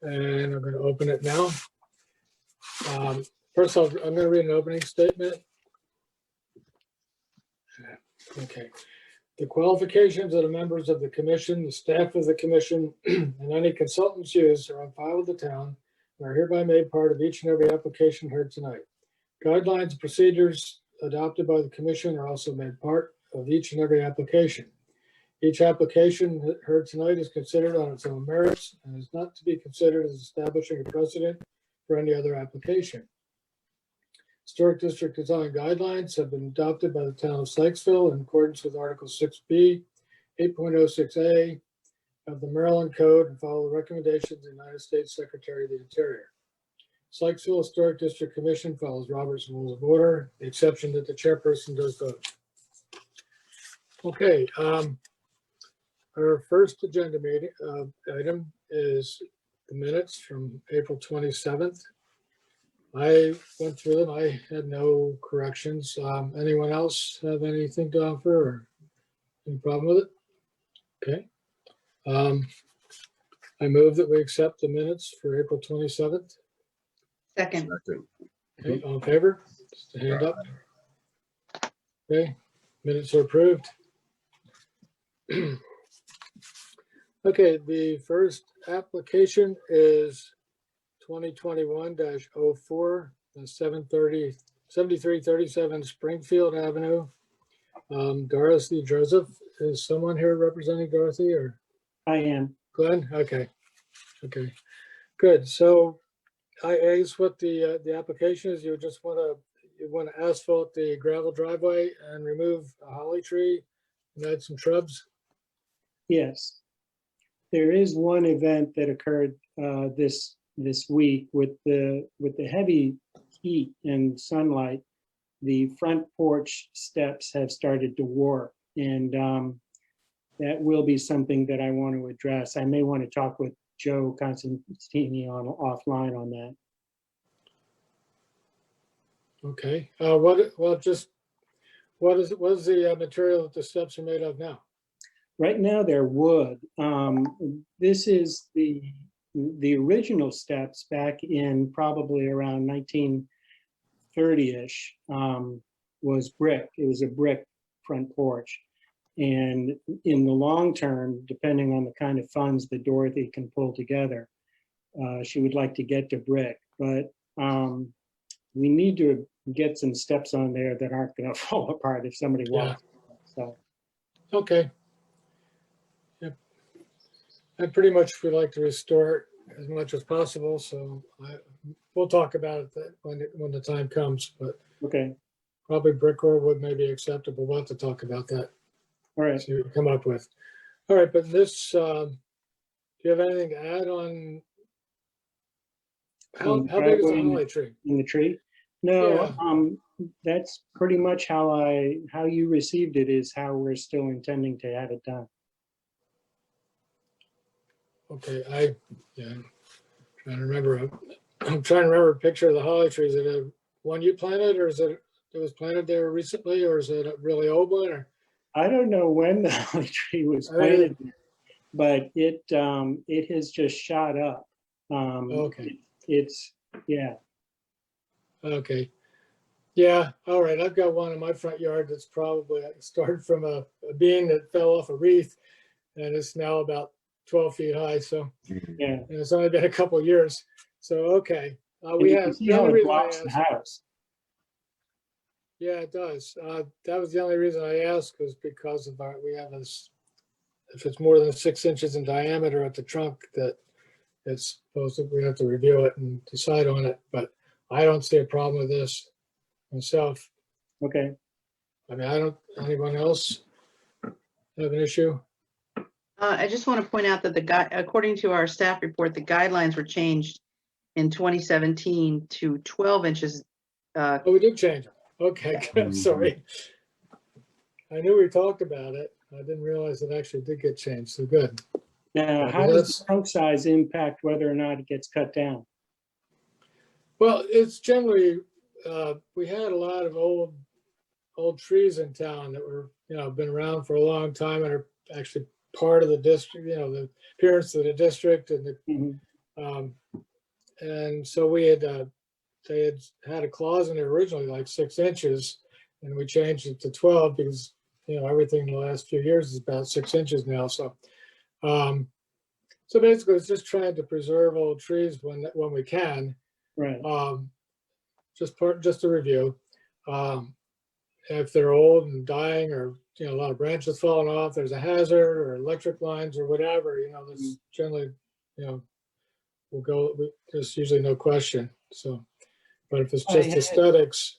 And I'm going to open it now. First off, I'm going to read an opening statement. Okay. The qualifications of the members of the commission, the staff of the commission, and any consultants used are on file with the town and are hereby made part of each and every application heard tonight. Guidelines and procedures adopted by the commission are also made part of each and every application. Each application heard tonight is considered on its own merits and is not to be considered as establishing a precedent for any other application. Historic District Design Guidelines have been adopted by the town of Sykesville in accordance with Article 6B, 8.06A of the Maryland Code and follow the recommendations of the United States Secretary of the Interior. Sykesville Historic District Commission follows Robert's Rules of Order, the exception that the chairperson does vote. Okay, our first agenda meeting item is the minutes from April 27th. I went through them. I had no corrections. Anyone else have anything to offer or any problem with it? Okay. I move that we accept the minutes for April 27th. Second. Okay, all in favor? Just a hand up. Okay, minutes are approved. Okay, the first application is 2021-04, 7337 Springfield Avenue. Dorothy Joseph, is someone here representing Dorothy or I am. Glenn? Okay, okay, good. So I guess what the application is, you just want to asphalt the gravel driveway and remove a holly tree and add some shrubs. Yes. There is one event that occurred this week with the heavy heat and sunlight. The front porch steps have started to warp, and that will be something that I want to address. I may want to talk with Joe Constantini offline on that. Okay. What is the material that the steps are made of now? Right now they're wood. This is the original steps back in probably around 1930-ish was brick. It was a brick front porch. And in the long term, depending on the kind of funds that Dorothy can pull together, she would like to get to brick. But we need to get some steps on there that aren't going to fall apart if somebody walks. Yeah. So. Okay. Yep. I pretty much would like to restore it as much as possible. So we'll talk about it when the time comes, but Okay. probably brick or wood may be acceptable. We'll have to talk about that. All right. See what we come up with. All right, but this, do you have anything to add on? How big is the holly tree? In the tree? No, Yeah. that's pretty much how you received it is how we're still intending to have it done. Okay, I'm trying to remember. I'm trying to remember a picture of the holly tree. Is it a one you planted, or is it was planted there recently, or is it a really old one? Or I don't know when the holly tree was planted, but it has just shot up. okay, Yeah. okay, yeah. All right, I've got one in my front yard that's probably started from a beam that fell off a wreath, and it's now about 12 feet high. So Yeah. and it's only been a couple of years. So okay, And we you can have see the how only it reason I blocks the asked. house. Yeah, it does. That was the only reason I asked, was because of we have this, if it's more than 6 inches in diameter at the trunk, that it's supposed to, we have to review it and decide on it. But I don't see a problem with this myself. Okay. I mean, anyone else have an issue? I just want to point out that according to our staff report, the guidelines were changed in 2017 to 12 inches. Oh, we did change it. Okay, I'm sorry. I knew we talked about it. I didn't realize it actually did get changed. So good. Now, how does the trunk size impact whether or not it gets cut down? Well, it's generally, we had a lot of old trees in town that were, been around for a long time and are actually part of the district, the appearance of the district. And Mhm. And so we had, they had a clause in there originally like 6 inches, and we changed it to 12 because, everything in the last few years is about 6 inches now. So, so basically it's just trying to preserve old trees when we can. Right. Just a review. If they're old and dying, or a lot of branches falling off, there's a hazard, or electric lines or whatever, that's generally, there's usually no question. So, but if it's just aesthetics.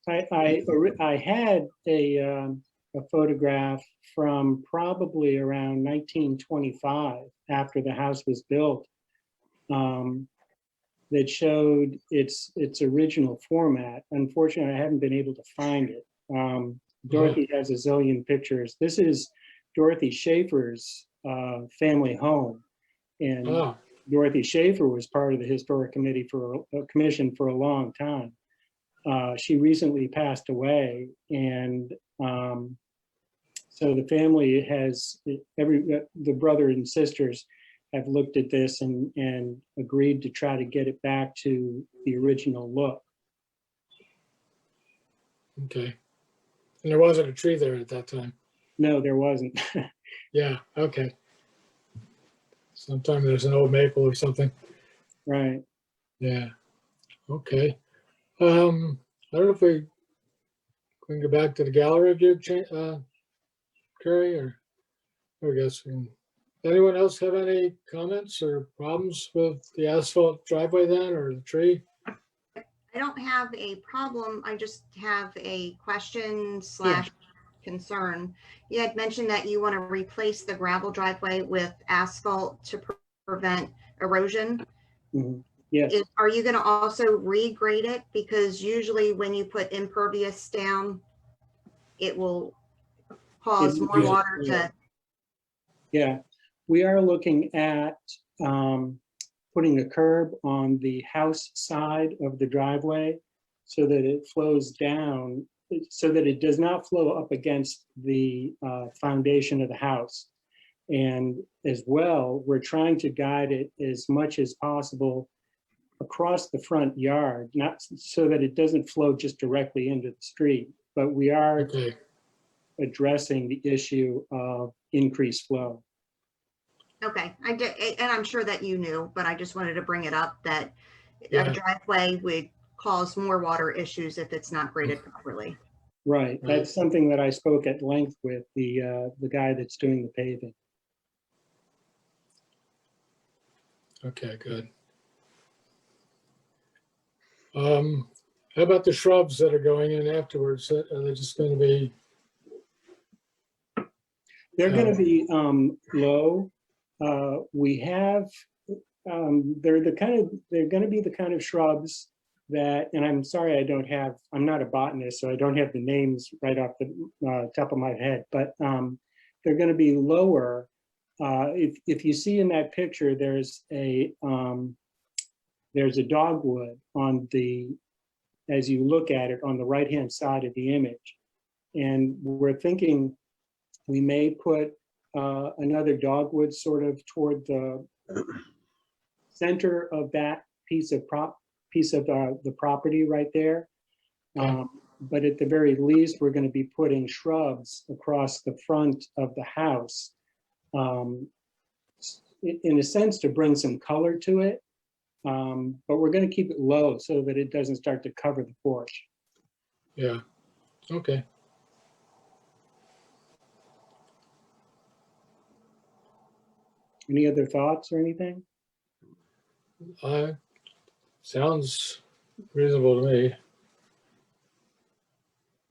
I had a photograph from probably around 1925, after the house was built, that showed its original format. Unfortunately, I haven't been able to find it. Dorothy has a zillion pictures. This is Dorothy Schaefer's family home, and Dorothy Schaefer was part of the historic commission for a long time. She recently passed away, and so the family has, the brother and sisters have looked at this and agreed to try to get it back to the original look. Okay. And there wasn't a tree there at that time? No, there wasn't. Yeah, okay. Sometimes there's an old maple or something. Right. Yeah, okay. I don't know if we can go back to the gallery view, Carrie, or I guess anyone else have any comments or problems with the asphalt driveway then, or the tree? I don't have a problem. I just have a question / concern. You had mentioned that you want to replace the gravel driveway with asphalt to prevent erosion. Mm-hmm. Yes. Are you going to also regrade it? Because usually when you put impervious down, it will cause more water to. Yeah, we are looking at putting a curb on the house side of the driveway so that it flows down, so that it does not flow up against the foundation of the house. And as well, we're trying to guide it as much as possible across the front yard, not so that it doesn't flow just directly into the street, but we are addressing the issue of increased flow. Okay, I did, and I'm sure that you knew, but I just wanted to bring it up that a driveway would cause more water issues if it's not graded properly. Right, that's something that I spoke at length with the guy that's doing the paving. Okay, good. How about the shrubs that are going in afterwards? Are they just going to be? They're going to be low. We have, they're going to be the kind of shrubs that, and I'm sorry, I'm not a botanist, so I don't have the names right off the top of my head, but they're going to be lower. If you see in that picture, there's a dogwood on as you look at it, on the right-hand side of the image. And we're thinking we may put another dogwood sort of toward the center of that piece of the property right there. But at the very least, we're going to be putting shrubs across the front of the house, in a sense to bring some color to it. But we're going to keep it low so that it doesn't start to cover the porch. Yeah, okay. Any other thoughts or anything? Sounds reasonable to me.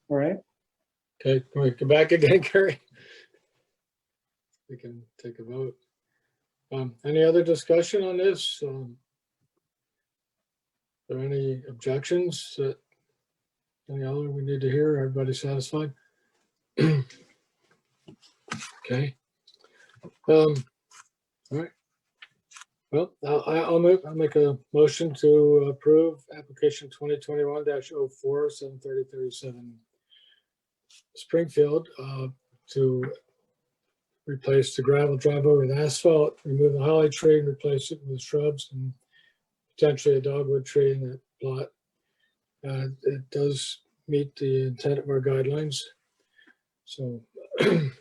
All right. Okay, can we come back again, Carrie? We can take a vote. Any other discussion on this? Are there any objections that any other we need to hear? Everybody satisfied? Okay. All right. Well, I'll make a motion to approve application 2021-04 73037 Springfield to replace the gravel driveway with asphalt, remove the holly tree and replace it with shrubs and potentially a dogwood tree in that plot. It does meet the intent of our guidelines. So, we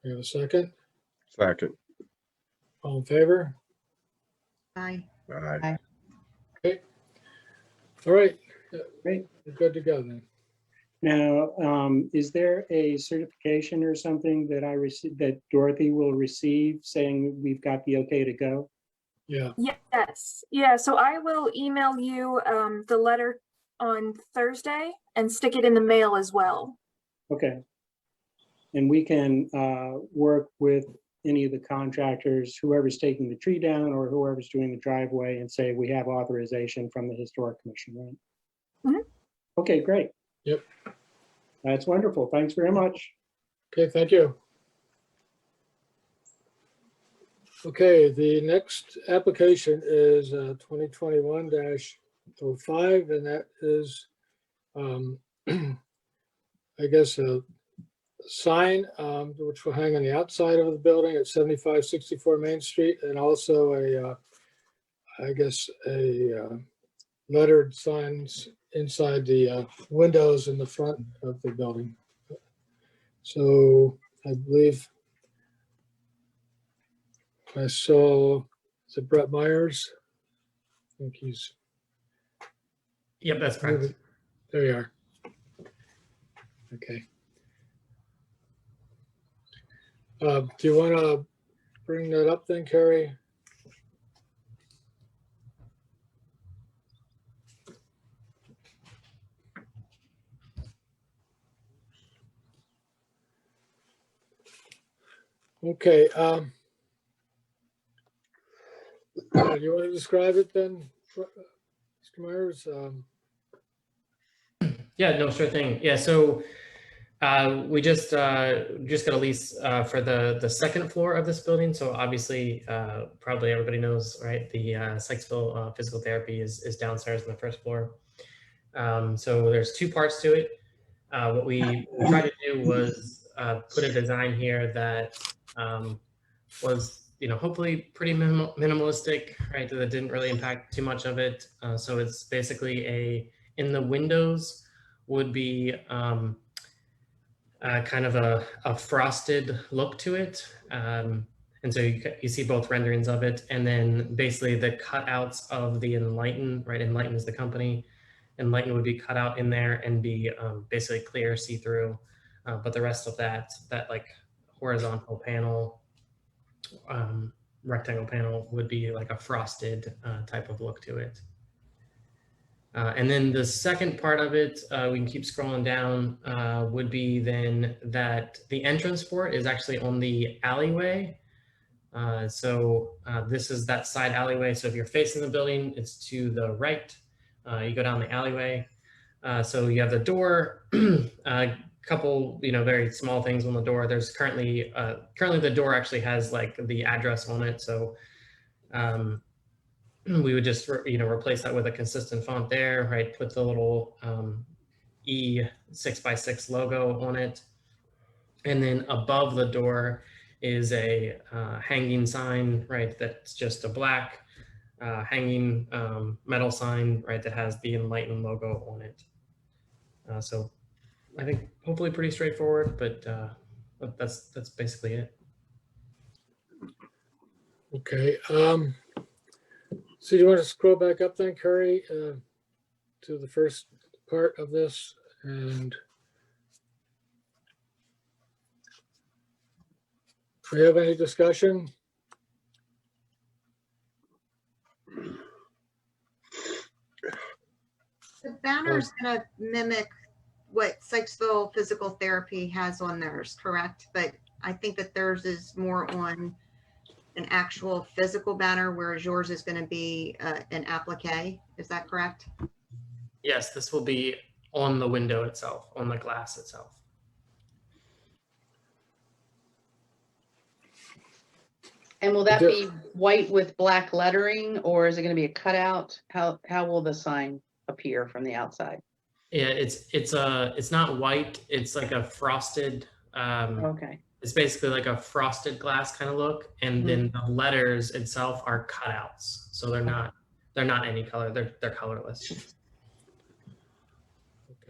have a second. Second. All in favor? Aye. Aye. All right. Great. We're good to go then. Now, is there a certification or something that I receive, that Dorothy will receive saying we've got the okay to go? Yeah, Yes, yeah, so I will email you the letter on Thursday and stick it in the mail as well. Okay. And we can work with any of the contractors, whoever's taking the tree down or whoever's doing the driveway, and say we have authorization from the Historic Commission, right? Mhm. Okay, great. Yep. That's wonderful. Thanks very much. okay, thank you. Okay, the next application is 2021-05, and that is, I guess, a sign which will hang on the outside of the building at 7564 Main Street, and also I guess, lettered signs inside the windows in the front of the building. So I believe I saw, is it Brett Myers? I think he's, Yep, that's correct. there you are. Okay. Do you want to bring that up then, Carrie? Okay. You want to describe it then, Mr. Myers? Yeah, no, sure thing. Yeah, so we just got a lease for the second floor of this building. So obviously, probably everybody knows, right? The Sykesville Physical Therapy is downstairs on the first floor. So there's two parts to it. What we tried to do was put a design here that was, hopefully pretty minimalistic, right? That didn't really impact too much of it. So it's basically in the windows would be kind of a frosted look to it. And so you see both renderings of it. And then basically the cutouts of the Enlighten, right? Enlighten is the company. Enlighten would be cut out in there and be basically clear, see-through. But the rest of that like horizontal panel, rectangle panel would be like a frosted type of look to it. And then the second part of it, we can keep scrolling down, would be then that the entrance for it is actually on the alleyway. So this is that side alleyway. So if you're facing the building, it's to the right. You go down the alleyway. So you have the door, a couple, very small things on the door. There's currently the door actually has like the address on it. So we would just, replace that with a consistent font there, right? Put the little E 6x6 logo on it. And then above the door is a hanging sign, right? That's just a black hanging metal sign, right? That has the Enlighten logo on it. So I think hopefully pretty straightforward, but that's basically it. Okay. So you want to scroll back up then, Curry, to the first part of this, and do we have any discussion? The banner's gonna mimic what Sykesville Physical Therapy has on theirs, correct? But I think that theirs is more on an actual physical banner, whereas yours is gonna be an applique. Is that correct? Yes, this will be on the window itself, on the glass itself. And will that be white with black lettering, or is it going to be a cutout? How will the sign appear from the outside? Yeah, it's not white. It's like a frosted. Okay. It's basically like a frosted glass kind of look, and then the letters itself are cutouts, so they're not any color. They're colorless.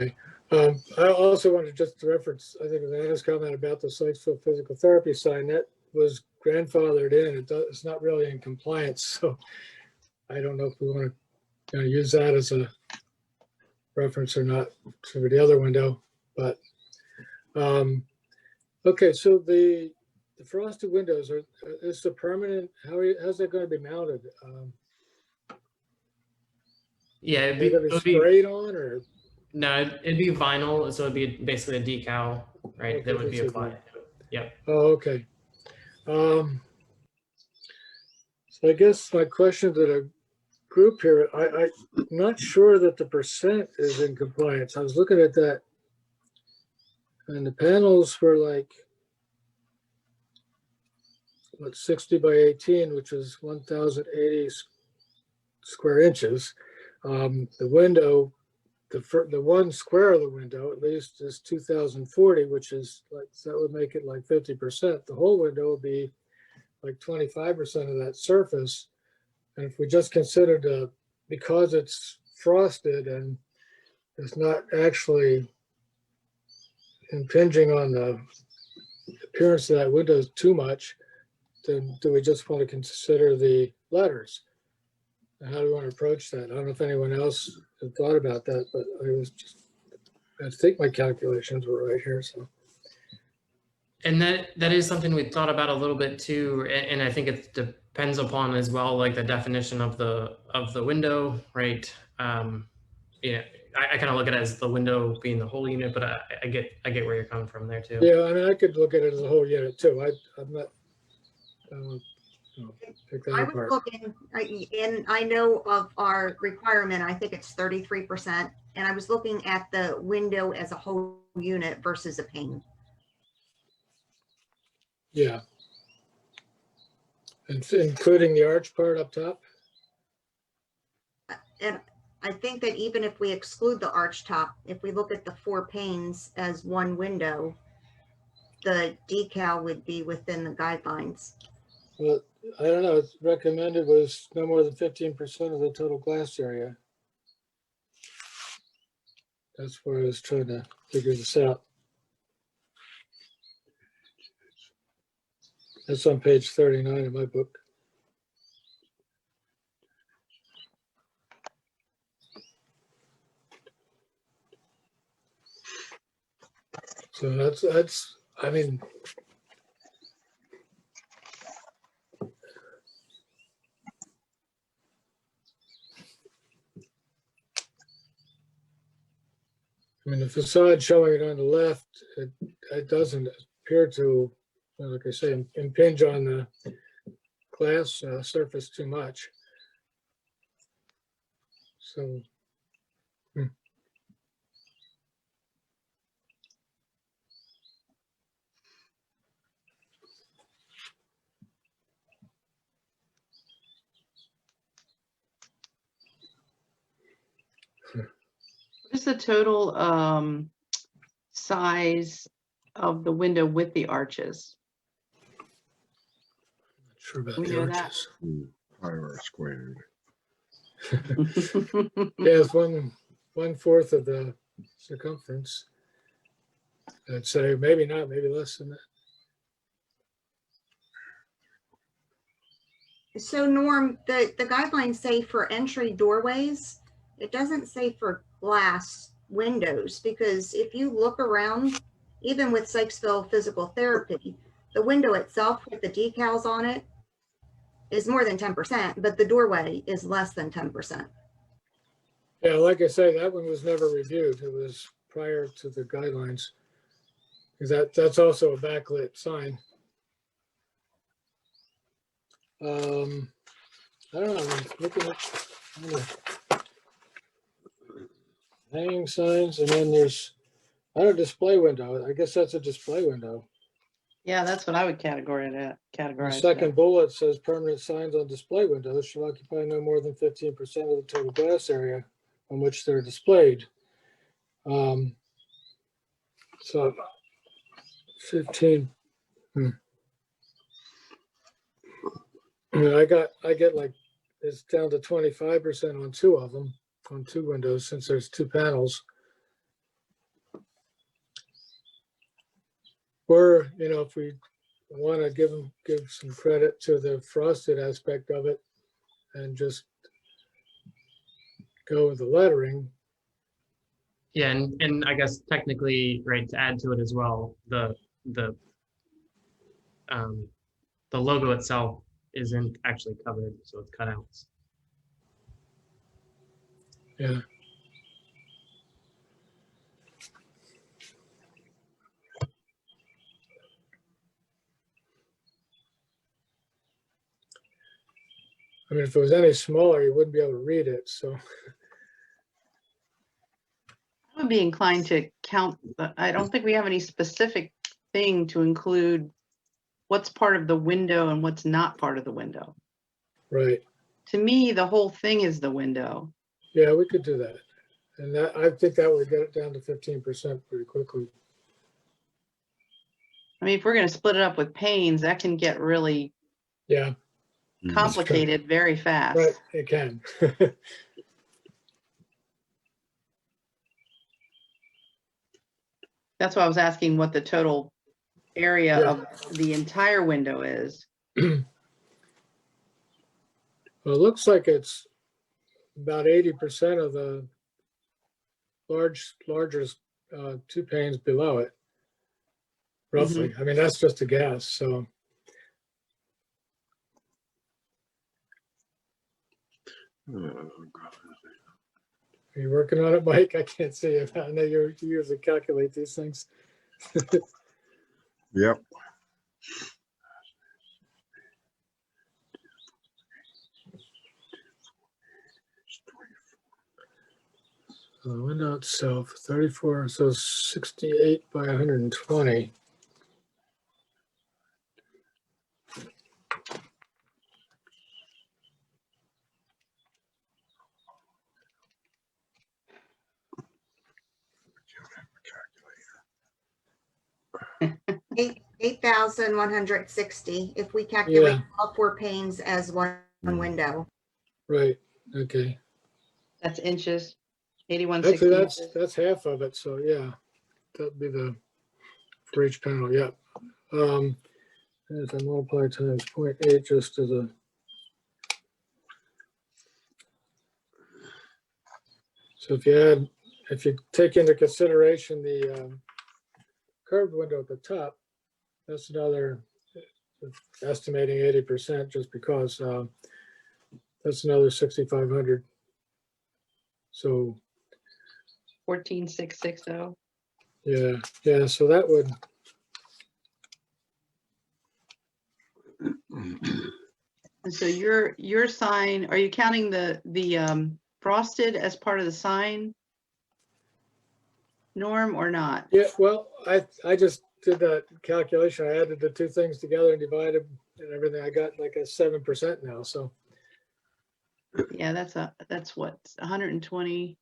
Okay. I also wanted just to reference, I think it was Anna's comment about the Sykesville physical therapy sign that was grandfathered in. It's not really in compliance, so I don't know if we want to use that as a reference or not for the other window, but okay. So the frosted windows is the permanent. How's that going to be mounted? Yeah, Are they going to be sprayed on or? no, it'd be vinyl, so it'd be basically a decal, right? Okay, That would be that's applied. Yep. Oh, okay. So I guess my question to the group here, I'm not sure that the percent is in compliance. I was looking at that, and the panels were like, what, 60 by 18, which is 1,080 square inches. The window, the one square of the window at least is 2,040, which is like, so that would make it like 50%. The whole window would be like 25% of that surface. And if we just considered, because it's frosted and it's not actually impinging on the appearance of that window too much, then do we just want to consider the letters? And how do we want to approach that? I don't know if anyone else had thought about that, but I think my calculations were right here, so. And that is something we thought about a little bit too, and I think it depends upon as well, like the definition of the window, right? Yeah, I kind of look at it as the window being the whole unit, but I get where you're coming from there too. Yeah, I mean, I could look at it as a whole unit too. I'm not, pick that I was apart. looking, and I know of our requirement, I think it's 33%. And I was looking at the window as a whole unit versus a pane. Yeah. And including the arch part up top? And I think that even if we exclude the arch top, if we look at the 4 panes as one window, the decal would be within the guidelines. Well, I don't know, it's recommended was no more than 15% of the total glass area. That's where I was trying to figure this out. That's on page 39 of my book. So that's, I mean, the facade showing it on the left, it doesn't appear to, like I say, impinge on the glass surface too much. So, What is the total size of the window with the arches? not sure about We the know that. arches. Pi r squared. Yeah, it's 1/4 of the circumference. I'd say maybe not, maybe less than that. So Norm, the guidelines say for entry doorways, it doesn't say for glass windows, because if you look around, even with Sykesville Physical Therapy, the window itself with the decals on it is more than 10%, but the doorway is less than 10%. Yeah, like I say, that one was never reviewed. It was prior to the guidelines. Because that's also a backlit sign. I don't know, I'm looking at hanging signs, and then there's, a display window. I guess that's a display window. Yeah, that's what I would categorize The that. second bullet says permanent signs on display windows shall occupy no more than 15% of the total glass area on which they're displayed. So 15. I get like, it's down to 25% on two of them, on two windows, since there's two panels. Or, if we want to give some credit to the frosted aspect of it and just go with the lettering. Yeah, and I guess technically, right, to add to it as well, the logo itself isn't actually covered, so it's cut out. Yeah. I mean, if it was any smaller, you wouldn't be able to read it, so. I would be inclined to count, but I don't think we have any specific thing to include what's part of the window and what's not part of the window. Right. To me, the whole thing is the window. Yeah, we could do that. And that, I think that would get it down to 15% pretty quickly. I mean, if we're going to split it up with panes, that can get really Yeah, complicated very fast. right, it can. That's why I was asking what the total area Yeah. of the entire window is. Well, it looks like it's about 80% of the larger two panes below it, roughly. I mean, that's just a guess, so. Are you working on it, Mike? I can't see it. I know you usually calculate these things. Yep. So the window itself, 34, so 68 by 120. Eight 8,160 if we calculate Yeah. all four panes as one window. Right, okay. That's inches, 81, Actually, 60 that's inches. half of it, so yeah. That'd be for each panel, yeah. If I multiply times 0.8 just as a. So if you take into consideration the curved window at the top, that's another, estimating 80% just because that's another 6,500. So 14,660. yeah, so that would, And so your sign, are you counting the frosted as part of the sign, Norm, or not? yeah, well, I just did that calculation. I added the two things together and divided and everything. I got like a 7% now, so. Yeah, that's what, 120.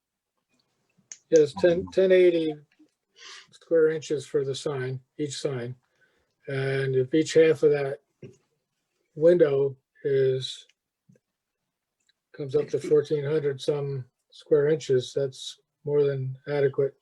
Yes, 1080 square inches for the sign, each sign. And if each half of that window comes up to 1,400 some square inches, that's more than adequate.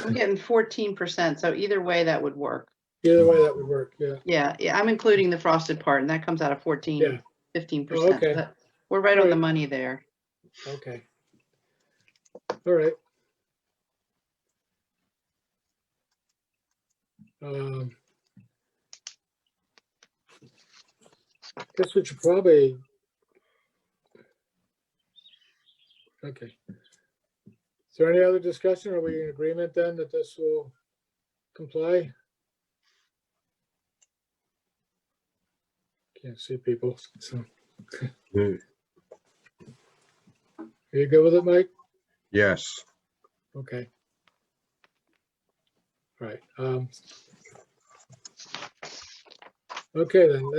I'm getting 14%, so either way that would work. Either way, that would work, yeah. Yeah, I'm including the frosted part, and that comes out of 14, Yeah. 15%. Oh, okay. But we're right on the Right. money there. Okay. All right. Guess we should probably. Okay. Is there any other discussion? Are we in agreement then that this will comply? Can't see people, so. Hmm. Are you good with it, Mike? Yes. Okay. All right. Okay, then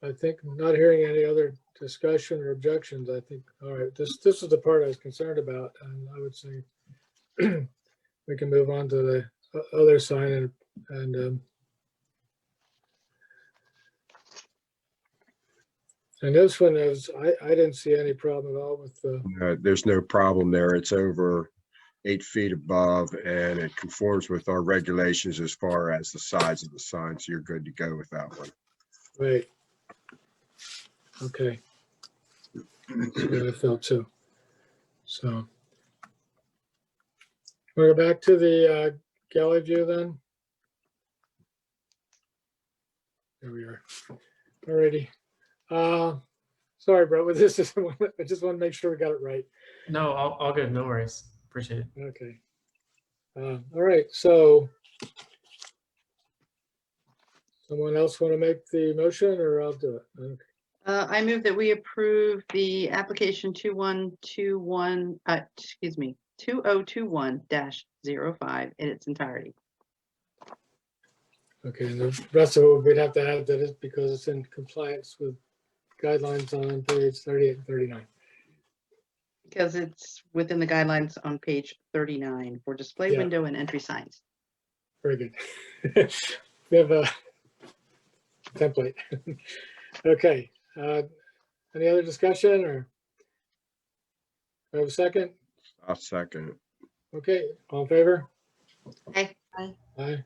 I think not hearing any other discussion or objections, I think, all right, this is the part I was concerned about, and I would say we can move on to the other sign and this one is, I didn't see any problem at all with the, There's no problem there. It's over 8 feet above and it conforms with our regulations as far as the size of the sign. So you're good to go with that one. right. Okay. That's what I felt too. So. We'll go back to the galley view then. There we are. Alrighty. Sorry, bro, but this is, I just want to make sure we got it right. No, all good. No worries. Appreciate it. Okay. All right, so someone else want to make the motion or I'll do it? Okay. I move that we approve the application 2121, 2021-05 in its entirety. Okay, and the rest of it, we'd have to add that it's because it's in compliance with guidelines on page 38 and 39. Because it's within the guidelines on page 39 for display Yeah. window and entry signs. Very good. We have a template. Okay, any other discussion or? Do I have a second? I'll second it. Okay, all in favor? Aye. Aye.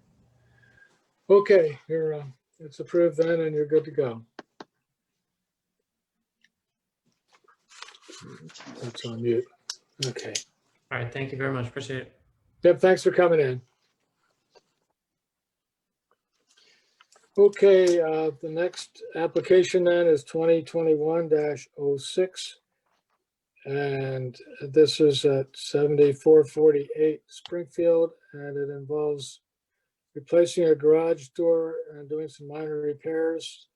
Okay, you're, it's approved then and you're good to go. That's on mute. Okay. All right. Thank you very much. Appreciate it. Yep, thanks for coming in. Okay, the next application then is 2021-06. And this is at 7448 Springfield, and it involves replacing a garage door and doing some minor repairs.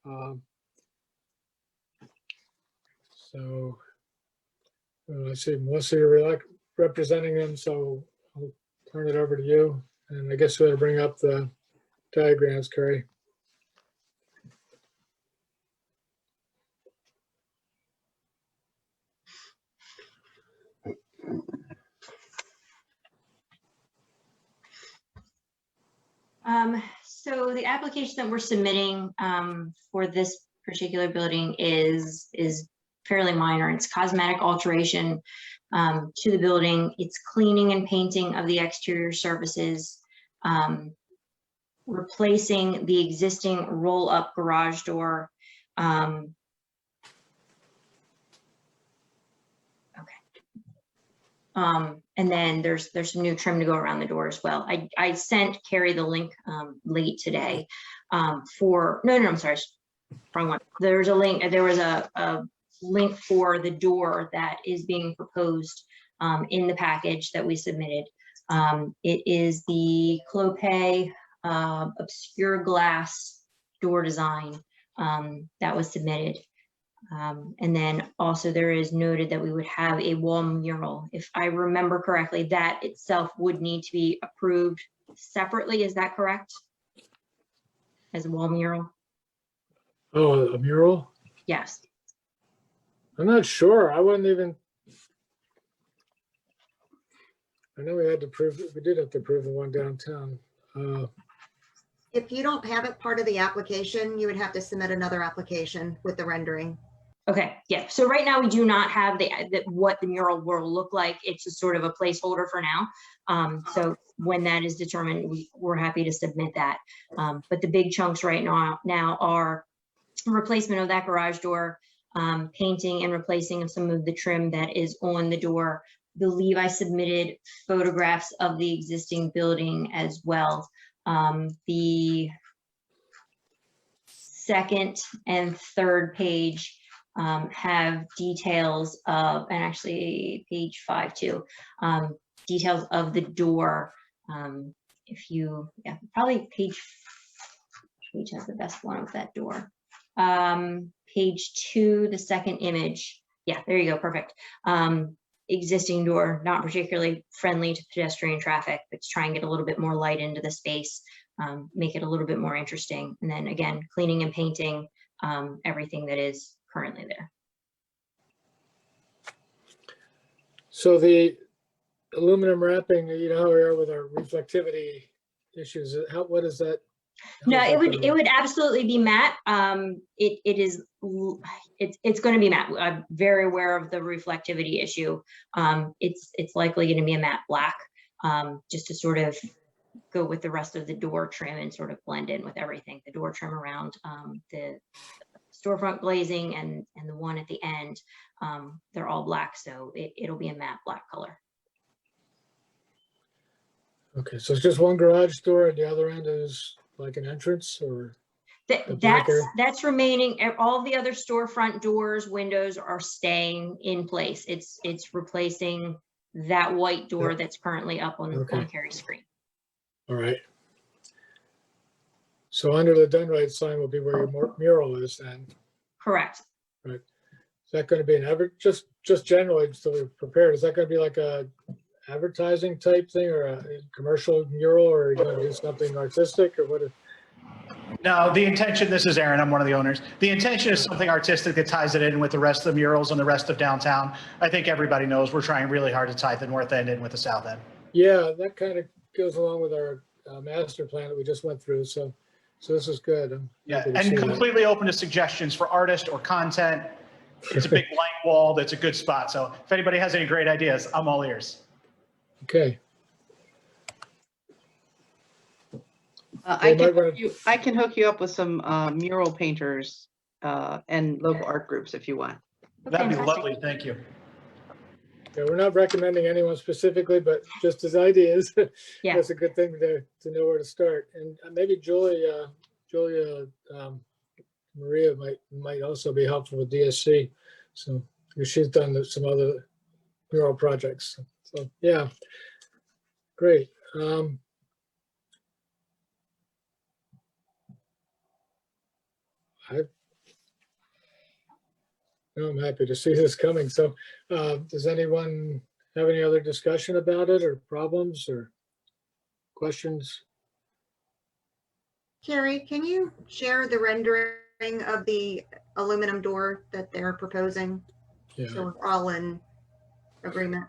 So I see Melissa, you're representing them, so I'll turn it over to you. And I guess we ought to bring up the diagrams, Carrie. So the application that we're submitting for this particular building is fairly minor. It's cosmetic alteration to the building. It's cleaning and painting of the exterior surfaces, replacing the existing roll-up garage door. And then there's some new trim to go around the door as well. I sent Carrie the link late today I'm sorry, wrong one. There's a link, there was a link for the door that is being proposed in the package that we submitted. It is the Clopay obscure glass door design that was submitted. And then also there is noted that we would have a wall mural. If I remember correctly, that itself would need to be approved separately. Is that correct? As a wall mural? Oh, a mural? Yes. I'm not sure. I wouldn't even. I know we did have to approve the one downtown. If you don't have it part of the application, you would have to submit another application with the rendering. Okay, yeah. So right now we do not have what the mural will look like. It's just sort of a placeholder for now. So when that is determined, we're happy to submit that. But the big chunks right now are replacement of that garage door, painting and replacing of some of the trim that is on the door. I believe I submitted photographs of the existing building as well. The second and third page have details of, and actually page 5 too, details of the door. Probably page has the best one of that door. Page 2, the second image. Yeah, there you go, perfect. existing door, not particularly friendly to pedestrian traffic, but to try and get a little bit more light into the space, make it a little bit more interesting. And then again, cleaning and painting everything that is currently there. So the aluminum wrapping, you know how we are with our reflectivity issues, what is that? how No, is that it gonna- would absolutely be matte. It's going to be matte. I'm very aware of the reflectivity issue. It's likely going to be a matte black, just to sort of go with the rest of the door trim and sort of blend in with everything. The door trim around the storefront glazing and the one at the end, they're all black, so it'll be a matte black color. Okay, so it's just one garage door and the other end is like an entrance or? The black area? That's remaining. All of the other storefront doors, windows are staying in place. It's replacing that white door that's currently up on Okay. Carrie's screen. All right. So under the done right sign will be where your mural is then. Correct. Is that going to be just generally, so we're prepared, is that going to be like a advertising type thing or a commercial mural, or are you going to do something artistic or what? No, the intention, this is Aaron, I'm one of the owners. The intention is something artistic that ties it in with the rest of the murals and the rest of downtown. I think everybody knows we're trying really hard to tie the north end in with the south end. Yeah, that kind of goes along with our master plan that we just went through. So this is good. I'm Yeah, happy to and see that. completely open to suggestions for artist or content. It's a big blank wall. That's a good spot. So if anybody has any great ideas, I'm all ears. Okay. I They can might wanna- I can hook you up with some mural painters and local art groups if you want. That'd be Fantastic. lovely. Thank you. Yeah, we're not recommending anyone specifically, but just as ideas. Yeah. That's a good thing to know where to start. And maybe Julia Maria might also be helpful with DSC. So she's done some other mural projects. So yeah, great. I'm happy to see this coming. So does anyone have any other discussion about it or problems or questions? Carrie, can you share the rendering of the aluminum door that they're proposing? Yeah, So we're all in agreement.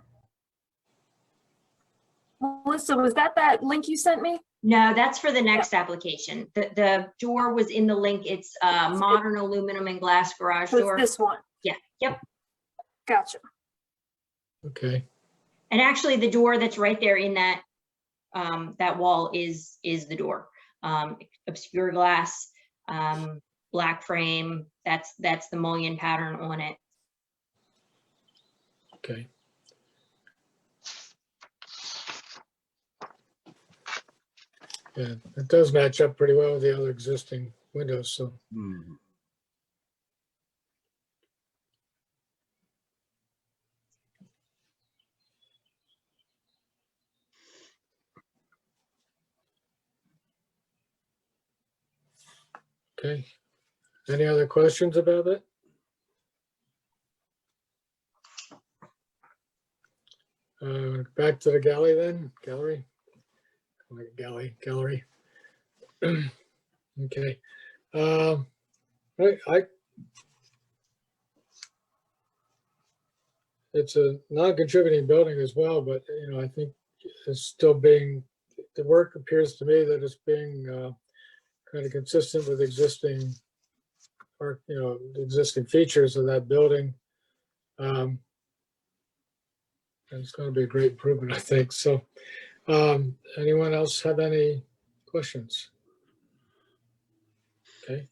Melissa, was that link you sent me? No, that's for the next application. The door was in the link. It's modern aluminum and glass garage So door. it's this one. Yeah, yep. Gotcha. okay. And actually, the door that's right there in that wall is the door. Obscure glass, black frame. That's the mullion pattern on it. Okay. Yeah, it does match up pretty well with the other existing windows, so. Hmm. Okay. Any other questions about it? Back to the gallery then, gallery. Like gallery. Okay. It's a non-contributing building as well, but I think it's still being, the work appears to me that it's being kind of consistent with existing or, the existing features of that building. And it's going to be a great improvement, I think. So anyone else have any questions? Okay.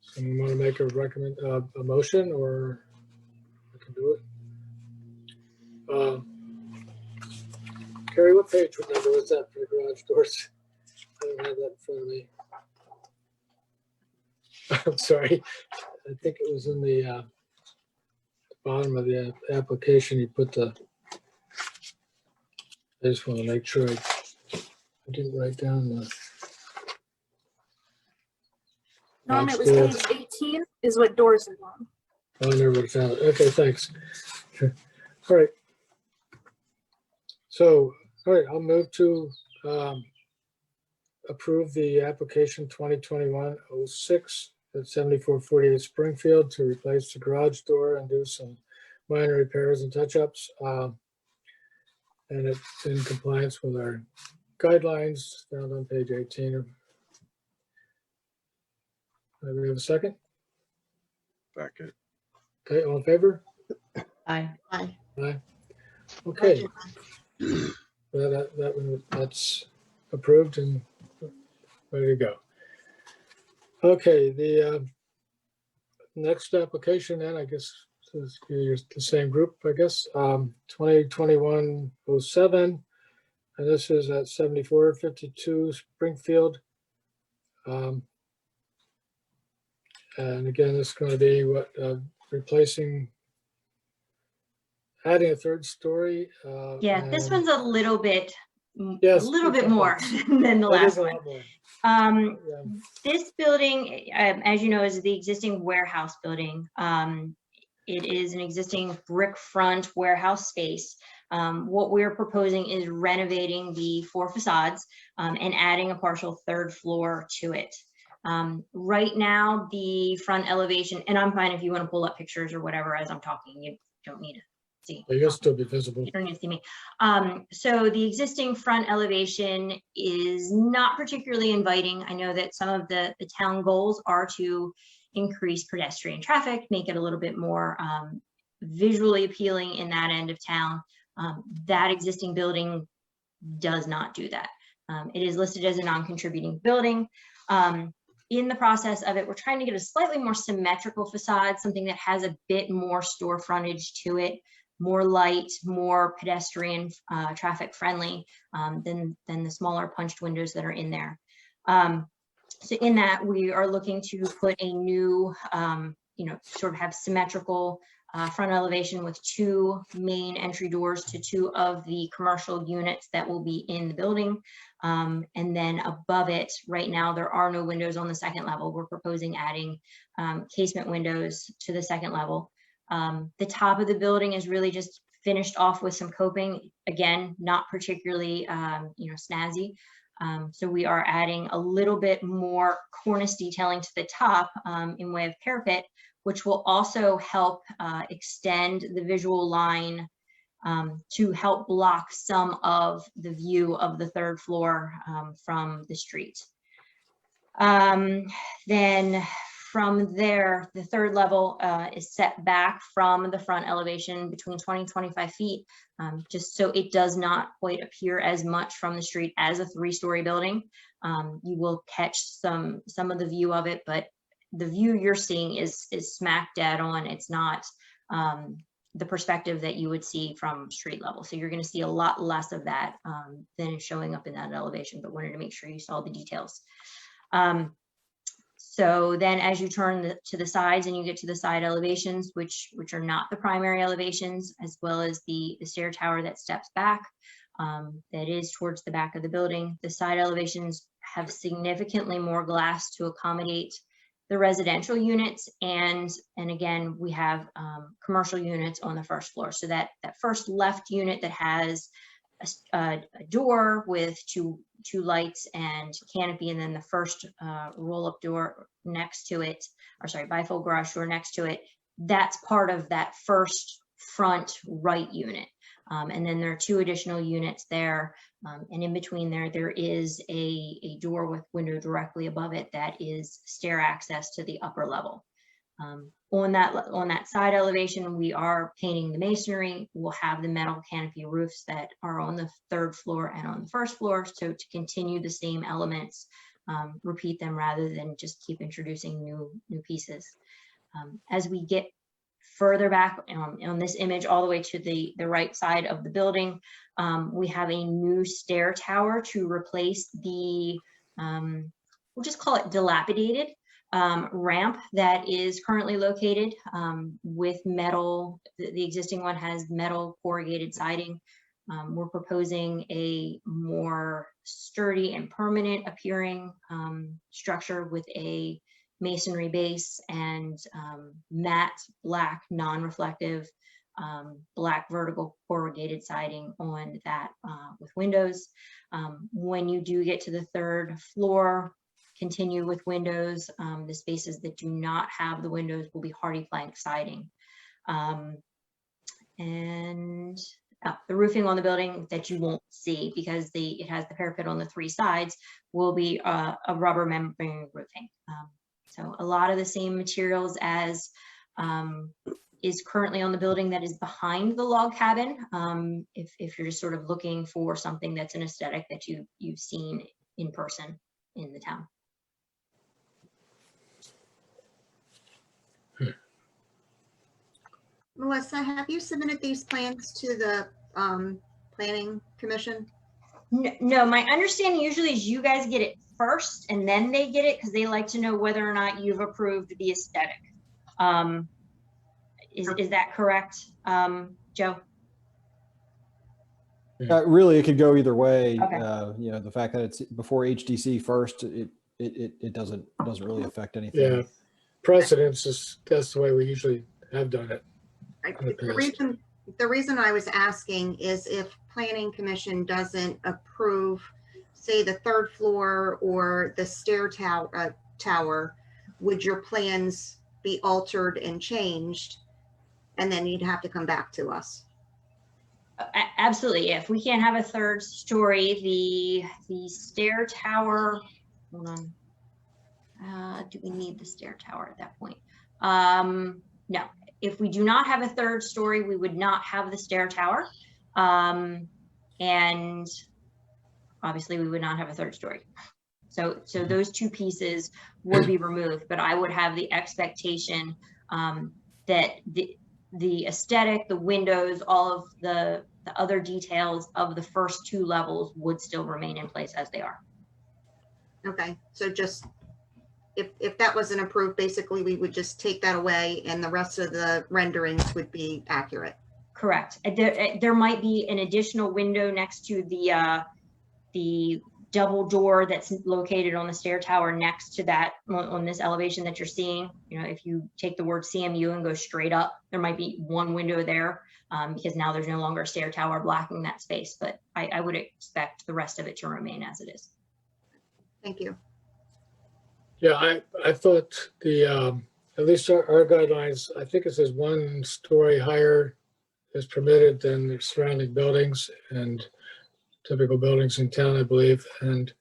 Someone want to make a motion, or I can do it? Carrie, what page number was that for the garage doors? I don't have that in front of me. I'm sorry. I think it was in the bottom of the application. You put I just want to make sure I didn't write down the. Norm, it was Garage page 18 is what doors is on. Oh, I never would have found it. Okay, thanks. All right. So, all right, I'll move to approve the application 2021-06 at 7448 Springfield to replace the garage door and do some minor repairs and touch-ups. And it's in compliance with our guidelines found on page 18. Do we have a second? Second. Okay, all in favor? Aye. Aye. Aye. Okay, that's approved and ready to go. Okay, the next application then, I guess, is the same group, I guess, 2021-07, and this is at 7452 Springfield. And again, this is going to be what, replacing, adding a third story. Yeah, this and- one's a little bit, Yes, a little it's bit more complex. than the That last is a one. lot more. Yeah. This building, as you know, is the existing warehouse building. It is an existing brick front warehouse space. What we're proposing is renovating the 4 facades and adding a partial 3rd floor to it. Right now, the front elevation, and I'm fine if you want to pull up pictures or whatever as I'm talking, you don't need to see. You'll still be visible. You don't need to see me. So the existing front elevation is not particularly inviting. I know that some of the town goals are to increase pedestrian traffic, make it a little bit more visually appealing in that end of town. That existing building does not do that. It is listed as a non-contributing building. In the process of it, we're trying to get a slightly more symmetrical facade, something that has a bit more store frontage to it, more light, more pedestrian traffic friendly than the smaller punched windows that are in there. So in that, we are looking to put a new, sort of have symmetrical front elevation with 2 main entry doors to 2 of the commercial units that will be in the building. And then above it, right now, there are no windows on the 2nd level. We're proposing adding casement windows to the 2nd level. The top of the building is really just finished off with some coping. Again, not particularly, snazzy. So we are adding a little bit more cornice detailing to the top in way of parapet, which will also help extend the visual line to help block some of the view of the 3rd floor from the street. Then from there, the 3rd level is set back from the front elevation between 20 and 25 feet, just so it does not quite appear as much from the street as a 3-story building. You will catch some of the view of it, but the view you're seeing is smack dead on. It's not the perspective that you would see from street level. So you're going to see a lot less of that than is showing up in that elevation, but wanted to make sure you saw the details. So then as you turn to the sides and you get to the side elevations, which are not the primary elevations, as well as the stair tower that steps back, that is towards the back of the building. The side elevations have significantly more glass to accommodate the residential units. And again, we have commercial units on the 1st floor. So that first left unit that has a door with two lights and canopy, and then the first roll-up door next to it, or sorry, bifold garage door next to it, that's part of that first front right unit. And then there are 2 additional units there. And in between there is a door with window directly above it that is stair access to the upper level. On that side elevation, we are painting the masonry. We'll have the metal canopy roofs that are on the 3rd floor and on the 1st floor. So to continue the same elements, repeat them rather than just keep introducing new pieces. As we get further back on this image, all the way to the right side of the building, we have a new stair tower to replace the, we'll just call it dilapidated ramp that is currently located with metal. The existing one has metal corrugated siding. We're proposing a more sturdy and permanent appearing structure with a masonry base and matte black non-reflective black vertical corrugated siding on that with windows. When you do get to the 3rd floor, continue with windows. The spaces that do not have the windows will be hardy plank siding. And the roofing on the building that you won't see because it has the parapet on the 3 sides will be a rubber membrane roofing. So a lot of the same materials as is currently on the building that is behind the log cabin. If you're just sort of looking for something that's an aesthetic that you've seen in person in the town. Melissa, have you submitted these plans to the planning commission? No, my understanding usually is you guys get it first and then they get it because they like to know whether or not you've approved the aesthetic. Is that correct, Joe? Really, it could go either way. Okay. You know, the fact that it's before HDC first, it doesn't really affect anything. Yeah, precedence is, that's the way we usually have done it. The reason I was asking is if planning commission doesn't approve, say, the 3rd floor or the stair tower, would your plans be altered and changed? And then you'd have to come back to us. Absolutely. If we can't have a 3rd story, the stair tower, hold on. Do we need the stair tower at that point? No. If we do not have a 3rd story, we would not have the stair tower. And obviously we would not have a 3rd story. So those 2 pieces would be removed, but I would have the expectation that the aesthetic, the windows, all of the other details of the first 2 levels would still remain in place as they are. Okay, so just if that wasn't approved, basically we would just take that away and the rest of the renderings would be accurate. Correct. There might be an additional window next to the double door that's located on the stair tower next to that on this elevation that you're seeing. You know, if you take the word CMU and go straight up, there might be 1 window there because now there's no longer a stair tower blocking that space, but I would expect the rest of it to remain as it is. Thank you. Yeah, I thought at least our guidelines, I think it says 1 story higher is permitted than the surrounding buildings and typical buildings in town, I believe. And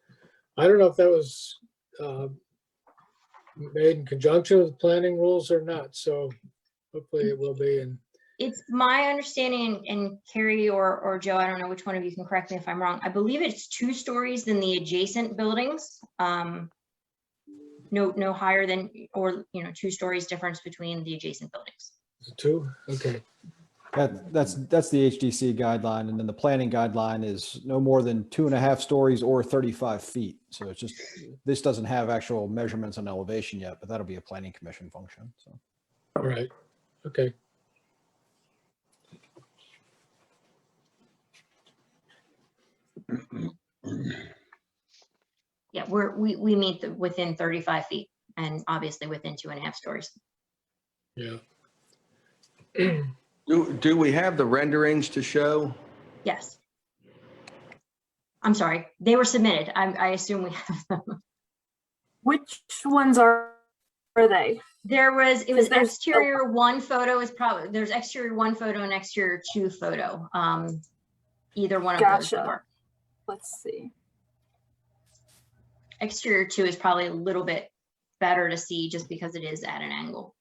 I don't know if that was made in conjunction with planning rules or not. So hopefully it will be. And it's my understanding, and Carrie or Joe, I don't know which one of you can correct me if I'm wrong. I believe it's 2 stories in the adjacent buildings. No higher than, or 2 stories difference between the adjacent buildings. 2, okay. That's the HDC guideline, and then the planning guideline is no more than 2.5 stories or 35 feet. So it's just, this doesn't have actual measurements on elevation yet, but that'll be a planning commission function. So. All right. Okay. Yeah, we meet within 35 feet and obviously within 2.5 stories. Yeah. Do we have the renderings to show? Yes. I'm sorry, they were submitted. I assume we have them. Which ones are they? It was There's- exterior 1 photo is probably, there's exterior 1 photo and exterior 2 photo. Either one of those would Gotcha. work. Let's see. Exterior 2 is probably a little bit better to see just because it is at an angle.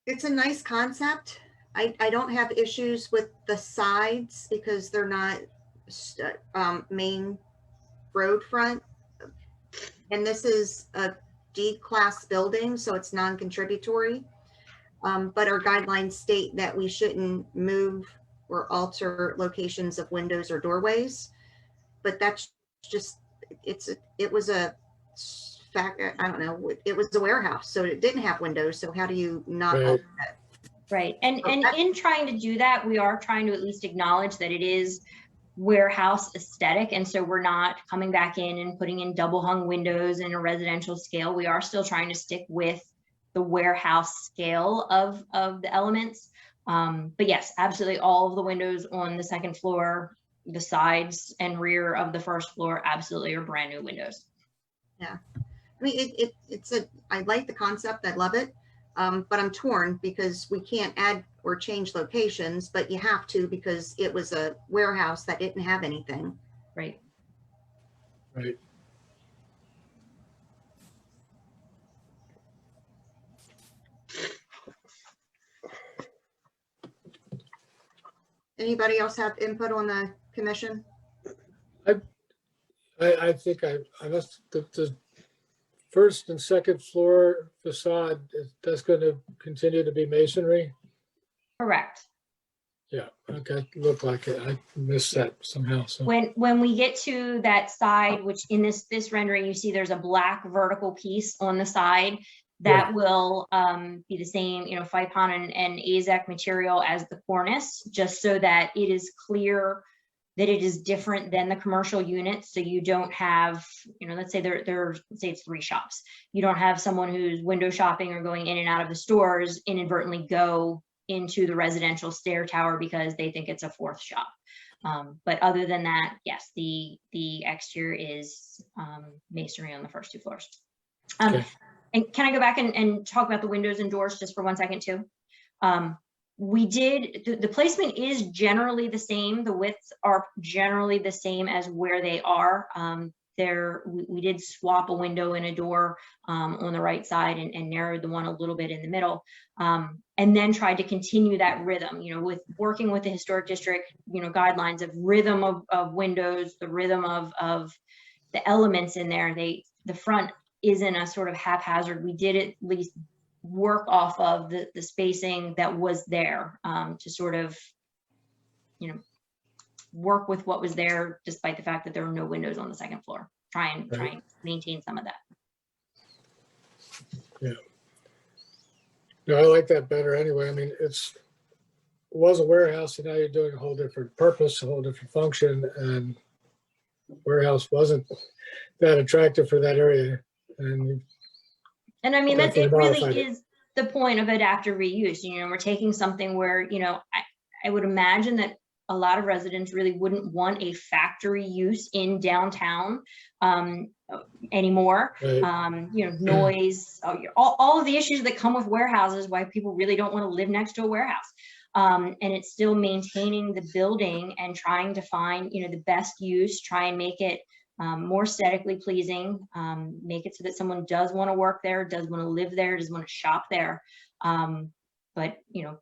It's a nice concept. I don't have issues with the sides because they're not main road front. And this is a D-class building, so it's non-contributory. But our guidelines state that we shouldn't move or alter locations of windows or doorways. But that's just, it was a fact, I don't know, it was a warehouse, so it didn't have windows. So how do you not Right. alter that? Right, and in trying to do that, we are trying to at least acknowledge that it is warehouse aesthetic. And so we're not coming back in and putting in double hung windows in a residential scale. We are still trying to stick with the warehouse scale of the elements. But yes, absolutely all of the windows on the second floor, the sides and rear of the first floor, absolutely are brand new windows. I mean, I like the concept. I love it. But I'm torn because we can't add or change locations, but you have to because it was a warehouse that didn't have anything. Right. Right. Anybody else have input on the commission? I think I must, the first and second floor facade, that's going to continue to be masonry? Correct. Yeah, okay, looked like it. I missed that somehow, so. When we get to that side, which in this rendering, you see there's a black vertical piece on the side that will be the same, you know, FIPON and AZEK material as the cornice, just so that it is clear that it is different than the commercial units. So you don't have, you know, let's say let's say it's 3 shops. You don't have someone who's window shopping or going in and out of the stores inadvertently go into the residential stair tower because they think it's a 4th shop. But other than that, yes, the exterior is masonry on the first 2 floors. Okay. And can I go back and talk about the windows and doors just for 1 second too? The placement is generally the same. The widths are generally the same as where they are. We did swap a window and a door on the right side and narrowed the one a little bit in the middle, and then tried to continue that rhythm, you know, with working with the historic district, you know, guidelines of rhythm of windows, the rhythm of the elements in there. The front isn't a sort of haphazard. We did at least work off of the spacing that was there to sort of, you know, work with what was there, despite the fact that there were no windows on the second floor. Try and maintain some of that. Yeah. No, I like that better anyway. I mean, it was a warehouse and now you're doing a whole different purpose, a whole different function, and warehouse wasn't that attractive for that area. And I mean, that it definitely really modified it. is the point of adaptive reuse. You know, we're taking something where, you know, I would imagine that a lot of residents really wouldn't want a factory use in downtown anymore. Right. You know, noise, all of the issues that come with warehouses, why people really don't want to live next to a warehouse. And it's still maintaining the building and trying to find, you know, the best use, try and make it more aesthetically pleasing, make it so that someone does want to work there, does want to live there, does want to shop there. But, you know,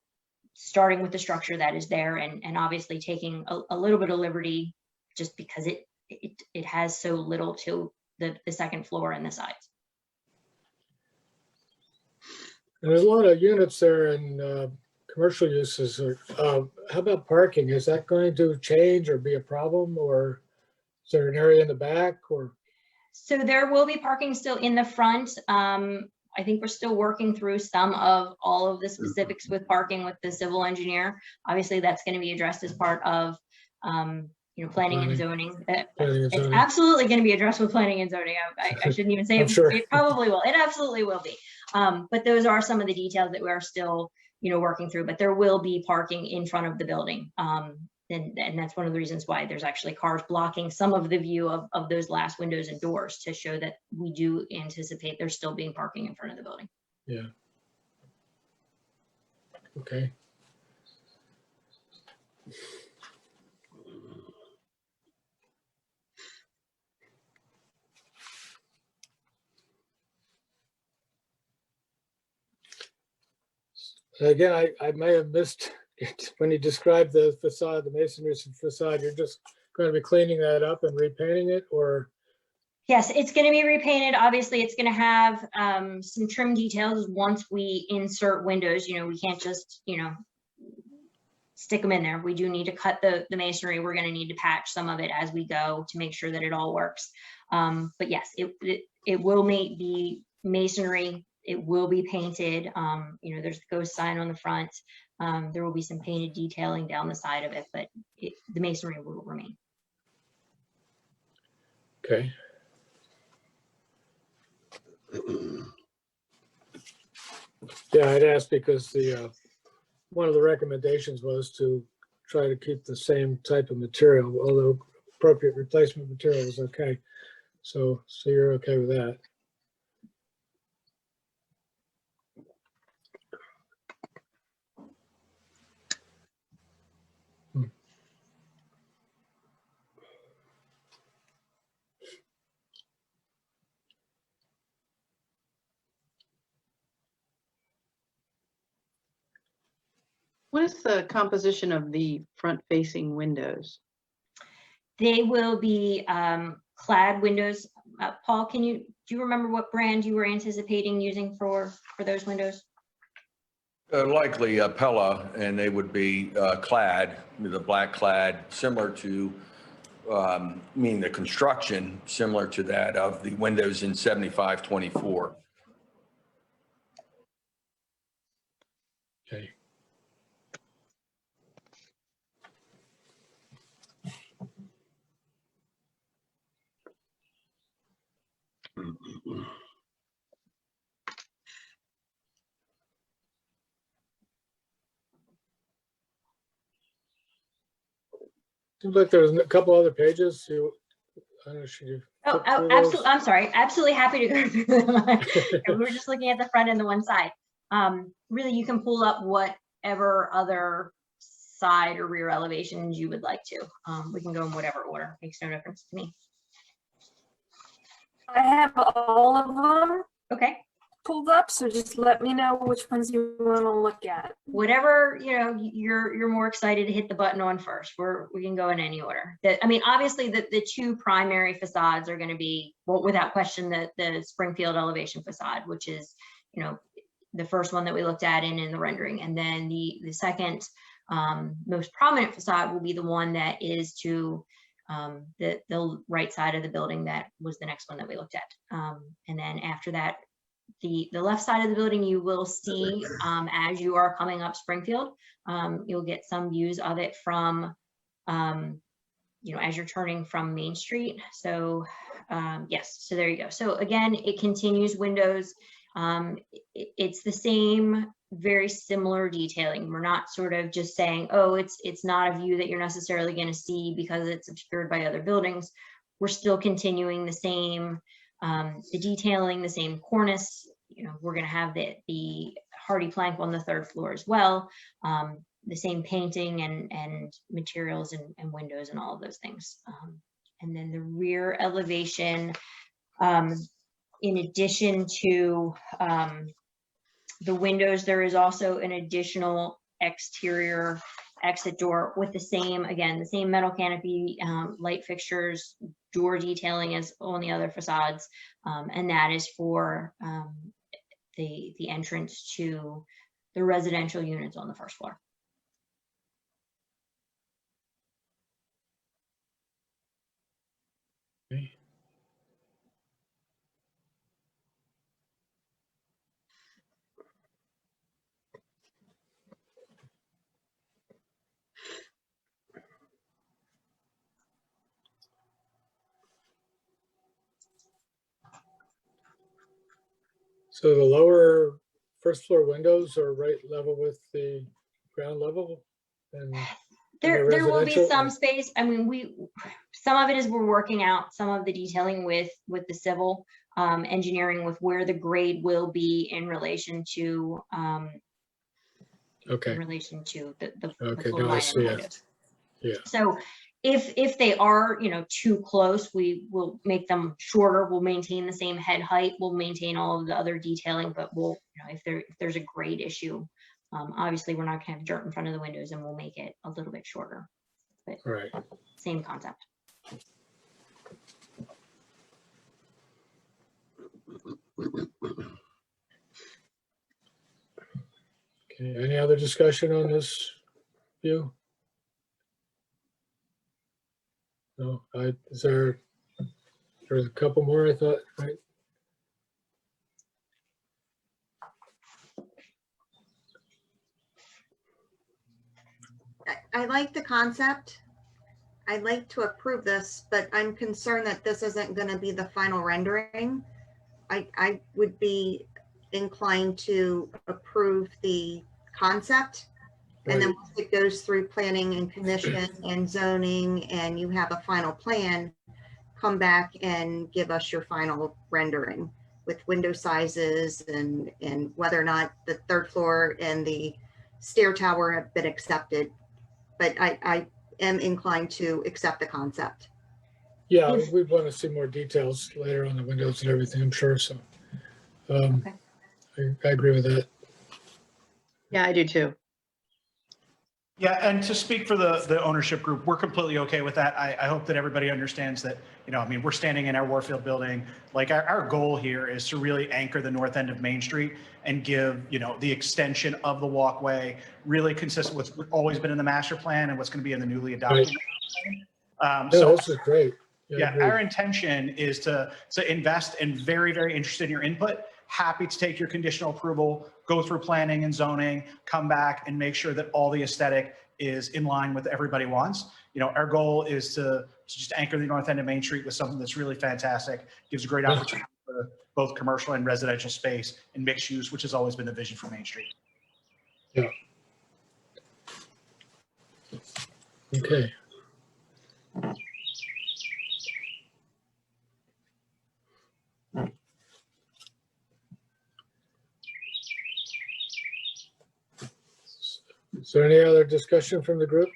starting with the structure that is there and obviously taking a little bit of liberty just because it has so little to the second floor and the sides. And there's a lot of units there and commercial uses. How about parking? Is that going to change or be a problem, or is there an area in the back, or? So there will be parking still in the front. I think we're still working through some of all of the specifics with parking with the civil engineer. Obviously, that's going to be addressed as part of, you know, planning and zoning. It's absolutely going to be addressed with planning and zoning. I shouldn't even say it. Sure. It probably will. It absolutely will be. But those are some of the details that we are still, you know, working through. But there will be parking in front of the building. And that's one of the reasons why there's actually cars blocking some of the view of those last windows and doors to show that we do anticipate there's still being parking in front of the building. Yeah. Okay. Again, I may have missed it when you described the facade, the masonry facade. You're just going to be cleaning that up and repainting it, or? Yes, it's going to be repainted. Obviously, it's going to have some trim details once we insert windows. You know, we can't just, you know, stick them in there. We do need to cut the masonry. We're going to need to patch some of it as we go to make sure that it all works. But yes, it will be masonry. It will be painted. You know, there's the ghost sign on the front. There will be some painted detailing down the side of it, but the masonry will remain. Okay. Yeah, I'd asked because one of the recommendations was to try to keep the same type of material, although appropriate replacement material was okay. So you're okay with that? What is the composition of the front-facing windows? They will be clad windows. Paul, do you remember what brand you were anticipating using for those windows? Likely Pella, and they would be clad, the black clad, similar to, meaning the construction, similar to that of the windows in 7524. Okay. Seems like there's a couple other pages. I don't know, should you? Oh, flip through absolutely. those? I'm sorry. Absolutely happy to go through them. We were just looking at the front and the one side. Really, you can pull up whatever other side or rear elevations you would like to. We can go in whatever order. Makes no difference to me. I have all of them Okay. pulled up, so just let me know which ones you want to look at. Whatever, you're more excited to hit the button on first. We can go in any order. I mean, obviously the two primary facades are going to be, well, without question, the Springfield elevation facade, which is, the first one that we looked at in the rendering. And then the second most prominent facade will be the one that is to the right side of the building. That was the next one that we looked at. And then after that, the left side of the building, you will see as you are coming up Springfield, you'll get some views of it from, as you're turning from Main Street. So yes, so there you go. So again, it continues windows. It's the same, very similar detailing. We're not sort of just saying, oh, it's not a view that you're necessarily going to see because it's obscured by other buildings. We're still continuing the same, the detailing, the same cornice. We're going to have the hardy plank on the third floor as well. The same painting and materials and windows and all of those things. And then the rear elevation, in addition to the windows, there is also an additional exterior exit door with the same metal canopy, light fixtures, door detailing as on the other facades. And that is for the entrance to the residential units on the first floor. Okay. So the lower first floor windows are right level with the ground level? And There will be residential, some or- space. I mean, some of it is we're working out some of the detailing with the civil engineering, with where the grade will be in relation to Okay, the Okay, floor no, I line and see the it. windows. Yeah. So if they are, too close, we will make them shorter. We'll maintain the same head height. We'll maintain all of the other detailing, but we'll, if there's a grade issue, obviously we're not gonna have dirt in front of the windows, and we'll make it a little bit shorter, but right. same concept. Okay, any other discussion on this view? No, there's a couple more, I thought, right? I like the concept. I'd like to approve this, but I'm concerned that this isn't going to be the final rendering. I would be inclined to approve the concept. And then Right. once it goes through planning and commission and zoning and you have a final plan, come back and give us your final rendering with window sizes and whether or not the third floor and the stair tower have been accepted. But I am inclined to accept the concept. Yeah, we'd want to see more details later on the windows and everything, I'm sure, so. Okay. I agree with that. Yeah, I do too. Yeah, and to speak for the ownership group, we're completely okay with that. I hope that everybody understands that, I mean, we're standing in our Warfield building. Like our goal here is to really anchor the north end of Main Street and give, the extension of the walkway really consistent with what's always been in the master plan and what's going to be in the newly adopted. Yeah, So this is great. yeah, agreed. our intention is to invest and very, very interested in your input. Happy to take your conditional approval, go through planning and zoning, come back and make sure that all the aesthetic is in line with everybody wants. Our goal is to just anchor the north end of Main Street with something that's really fantastic, gives a great opportunity for both commercial and residential space and mixed use, which has always been the vision for Main Street. Yeah. Okay. Is there any other discussion from the group?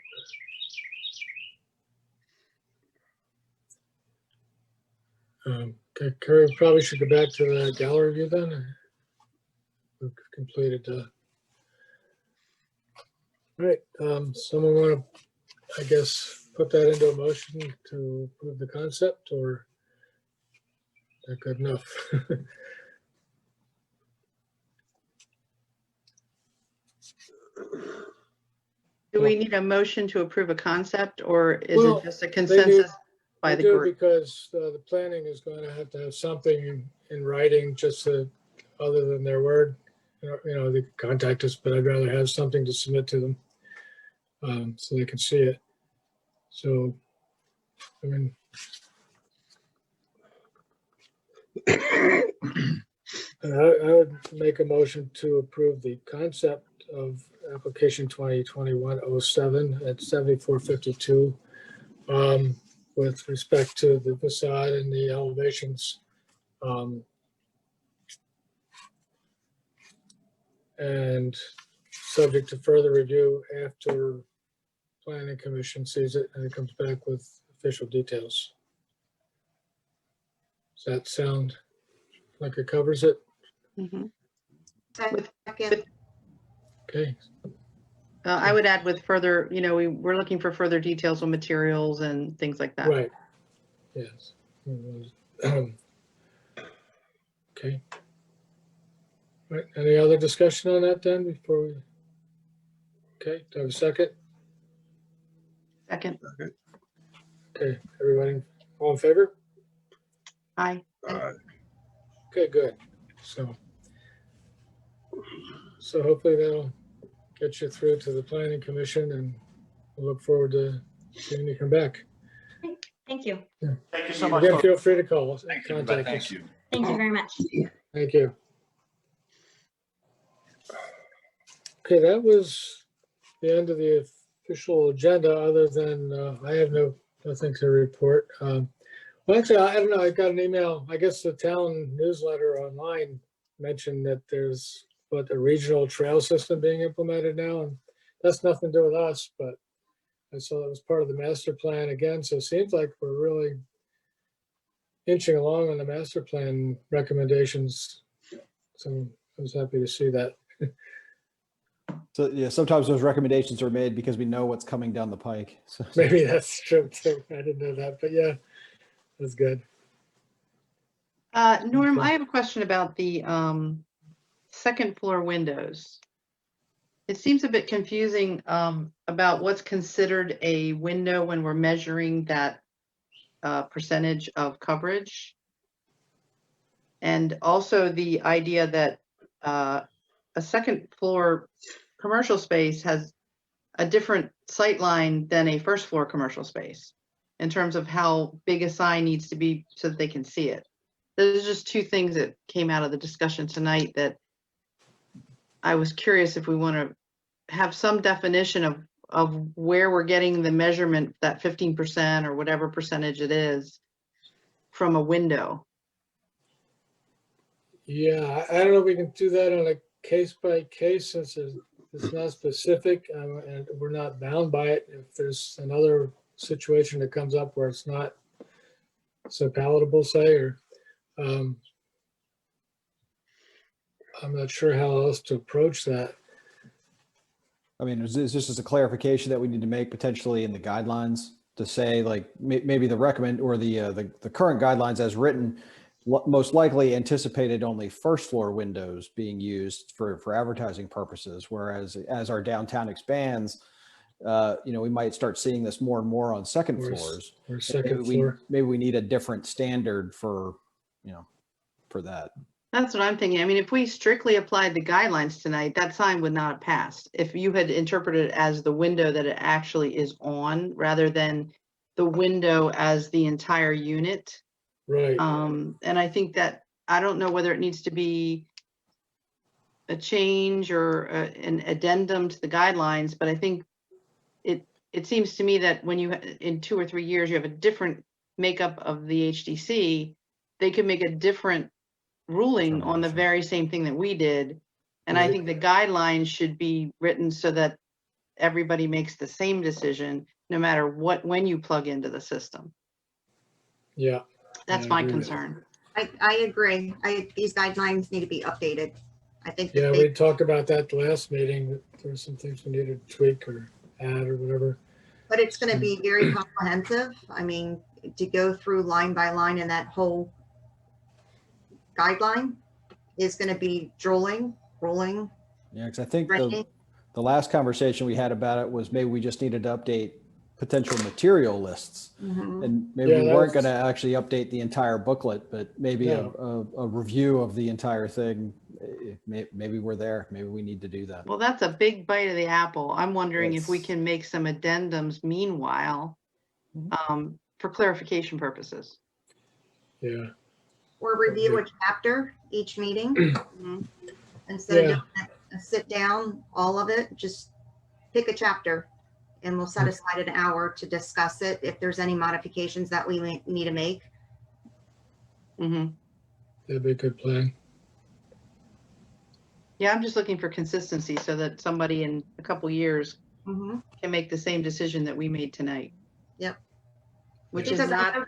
Okay, Carrie, probably should go back to the gallery view then. We've completed. All right, someone want to, I guess, put that into a motion to approve the concept, or is that good enough? Do we need a motion to approve a concept, or is Well, it just a consensus by We the do, group? because the planning is going to have something in writing, just to, other than their word. They can contact us, but I'd rather have something to submit to them, so they can see it. So, I mean, I would make a motion to approve the concept of application 2021-07 at 7452, with respect to the facade and the elevations. And subject to further review after planning commission sees it and it comes back with official details. Does that sound like it covers it? Mhm. Second, Okay, I would add with further, we're looking for further details on materials and things like that. right. Yes. Okay. Right, any other discussion on that then before we? Okay, do I have a second? Second, Okay, everybody, all in favor? aye. Okay, good. So hopefully that'll get you through to the planning commission, and we'll look forward to seeing you come back. Thank you. Thank you so much. Again, folks. feel free to call us. Thank you, everybody. Contact us. Thank you. Thank you very much. Thank you. Okay, that was the end of the official agenda, other than I have nothing to report. Well, actually, I don't know. I got an email. I guess the town newsletter online mentioned that there's a regional trail system being implemented now, and that's nothing to do with us, but I saw it was part of the master plan again. So it seems like we're really inching along on the master plan recommendations. So I was happy to see that. So yeah, sometimes those recommendations are made because we know what's coming down the pike. So Maybe that's true too. I didn't know that, but yeah, that's good. Norm, Okay. I have a question about the second floor windows. It seems a bit confusing about what's considered a window when we're measuring that percentage of coverage. And also the idea that a second floor commercial space has a different sight line than a first floor commercial space. in terms of how big a sign needs to be so that they can see it. Those are just two things that came out of the discussion tonight that I was curious if we want to have some definition of where we're getting the measurement, that 15% or whatever percentage it is, from a window. Yeah, I don't know if we can do that on a case by case since it's not specific, and we're not bound by it. If there's another situation that comes up where it's not so palatable, say, or I'm not sure how else to approach that. I mean, is this just a clarification that we need to make potentially in the guidelines to say like maybe the recommend or the current guidelines as written most likely anticipated only first floor windows being used for advertising purposes, whereas as our downtown expands, we might start seeing this more and more on second floors. Or second floor. Maybe we need a different standard for that. That's what I'm thinking. I mean, if we strictly applied the guidelines tonight, that sign would not have passed. If you had interpreted it as the window that it actually is on, rather than the window as the entire unit. Right. And I think that, I don't know whether it needs to be a change or an addendum to the guidelines, but I think it seems to me that when you, in 2 or 3 years, you have a different makeup of the HDC, they could make a different ruling on the very same thing that we did. And I Right. think the guidelines should be written so that everybody makes the same decision, no matter when you plug into the system. Yeah. That's I my agree. concern. I agree. These guidelines need to be updated. I think that Yeah, they- we talked about that the last meeting. That there's some things we needed to tweak or add or whatever. but it's going to be very comprehensive. I mean, to go through line by line in that whole guideline is going to be rolling. Yeah, because I think Right. the last conversation we had about it was maybe we just needed to update potential material lists. Mhm. And maybe Yeah, we that weren't was- going to actually update the entire booklet, but maybe a review of the entire thing. Maybe we're there. Maybe we need to do that. Well, that's a big bite of the apple. I'm wondering if we Yes. can make some addendums meanwhile, for clarification purposes. Yeah. Or review a chapter each meeting. Instead of doing a sit down, all of it, just pick a chapter and we'll set aside an hour to discuss it. If there's any modifications that we may need to make. Hmm. That'd be a good plan. Yeah, I'm just looking for consistency so that somebody in a couple years Mhm. can make the same decision that we made tonight. Yep. Which is Because I not, know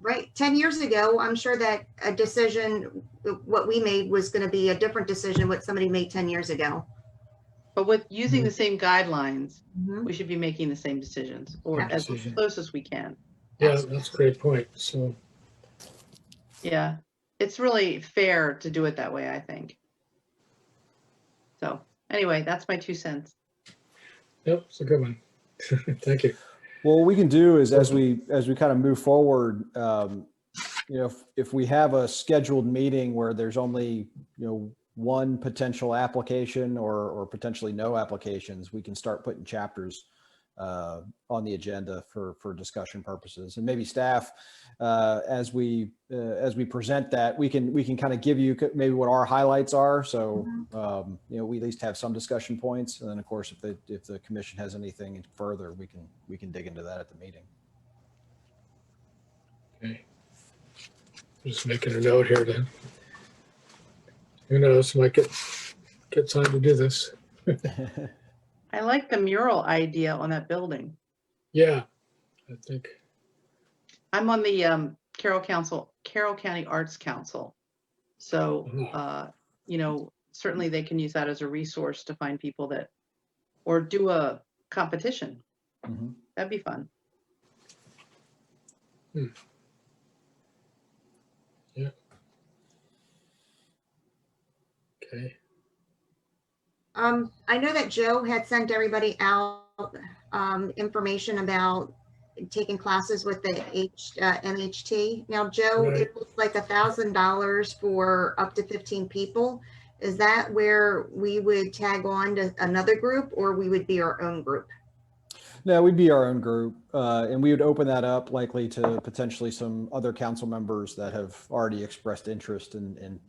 right, 10 years ago, I'm sure that a decision, what we made was going to be a different decision what somebody made 10 years ago. but with using the same guidelines, Mhm. we should be making the same decisions, or as Decision. close as we can. Yeah, that's a great point. So, Yeah, it's really fair to do it that way, I think. So anyway, that's my 2 cents. yep, it's a good one. Thank you. Well, what we can do is as we kind of move forward, if we have a scheduled meeting where there's only, one potential application or potentially no applications, we can start putting chapters on the agenda for discussion purposes. And maybe staff, as we present that, we can kind of give you maybe what our highlights are. So, we at least have some discussion points. And then of course, if the commission has anything further, we can dig into that at the meeting. Okay. Just making a note here then. Who knows, might get time to do this. I like the mural idea on that building. Yeah, I think, I'm on the Carroll County Arts Council. So, certainly they can use that as a resource to find people that, or do a competition. Mhm. That'd be fun. Yeah. Okay. I know that Joe had sent everybody out information about taking classes with the MHT. Now, Joe, Right. it looks like $1,000 for up to 15 people. Is that where we would tag on to another group or we would be our own group? No, we'd be our own group, and we would open that up likely to potentially some other council members that have already expressed interest in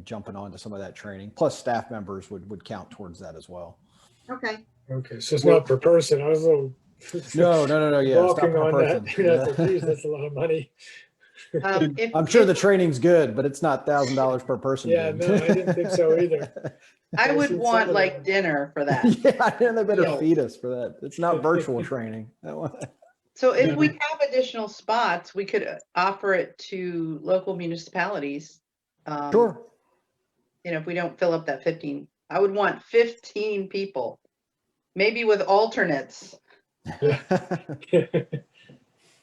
jumping onto some of that training. Plus staff members would count towards that as well. Okay, Okay, so it's not per person. I was a little. No, yeah. It's not Balking per on person. that. Yeah, so, geez, that's a lot of money. I'm sure the training's good, but it's not $1,000 per person. Yeah, Jim. no, I didn't think so either. I I've would seen some want of like them. dinner for that. Yeah, and they better Yeah. feed us for that. It's not virtual training. That one- So if we have additional spots, we could offer it to local municipalities. Sure. You know, if we don't fill up that 15, I would want 15 people, maybe with alternates.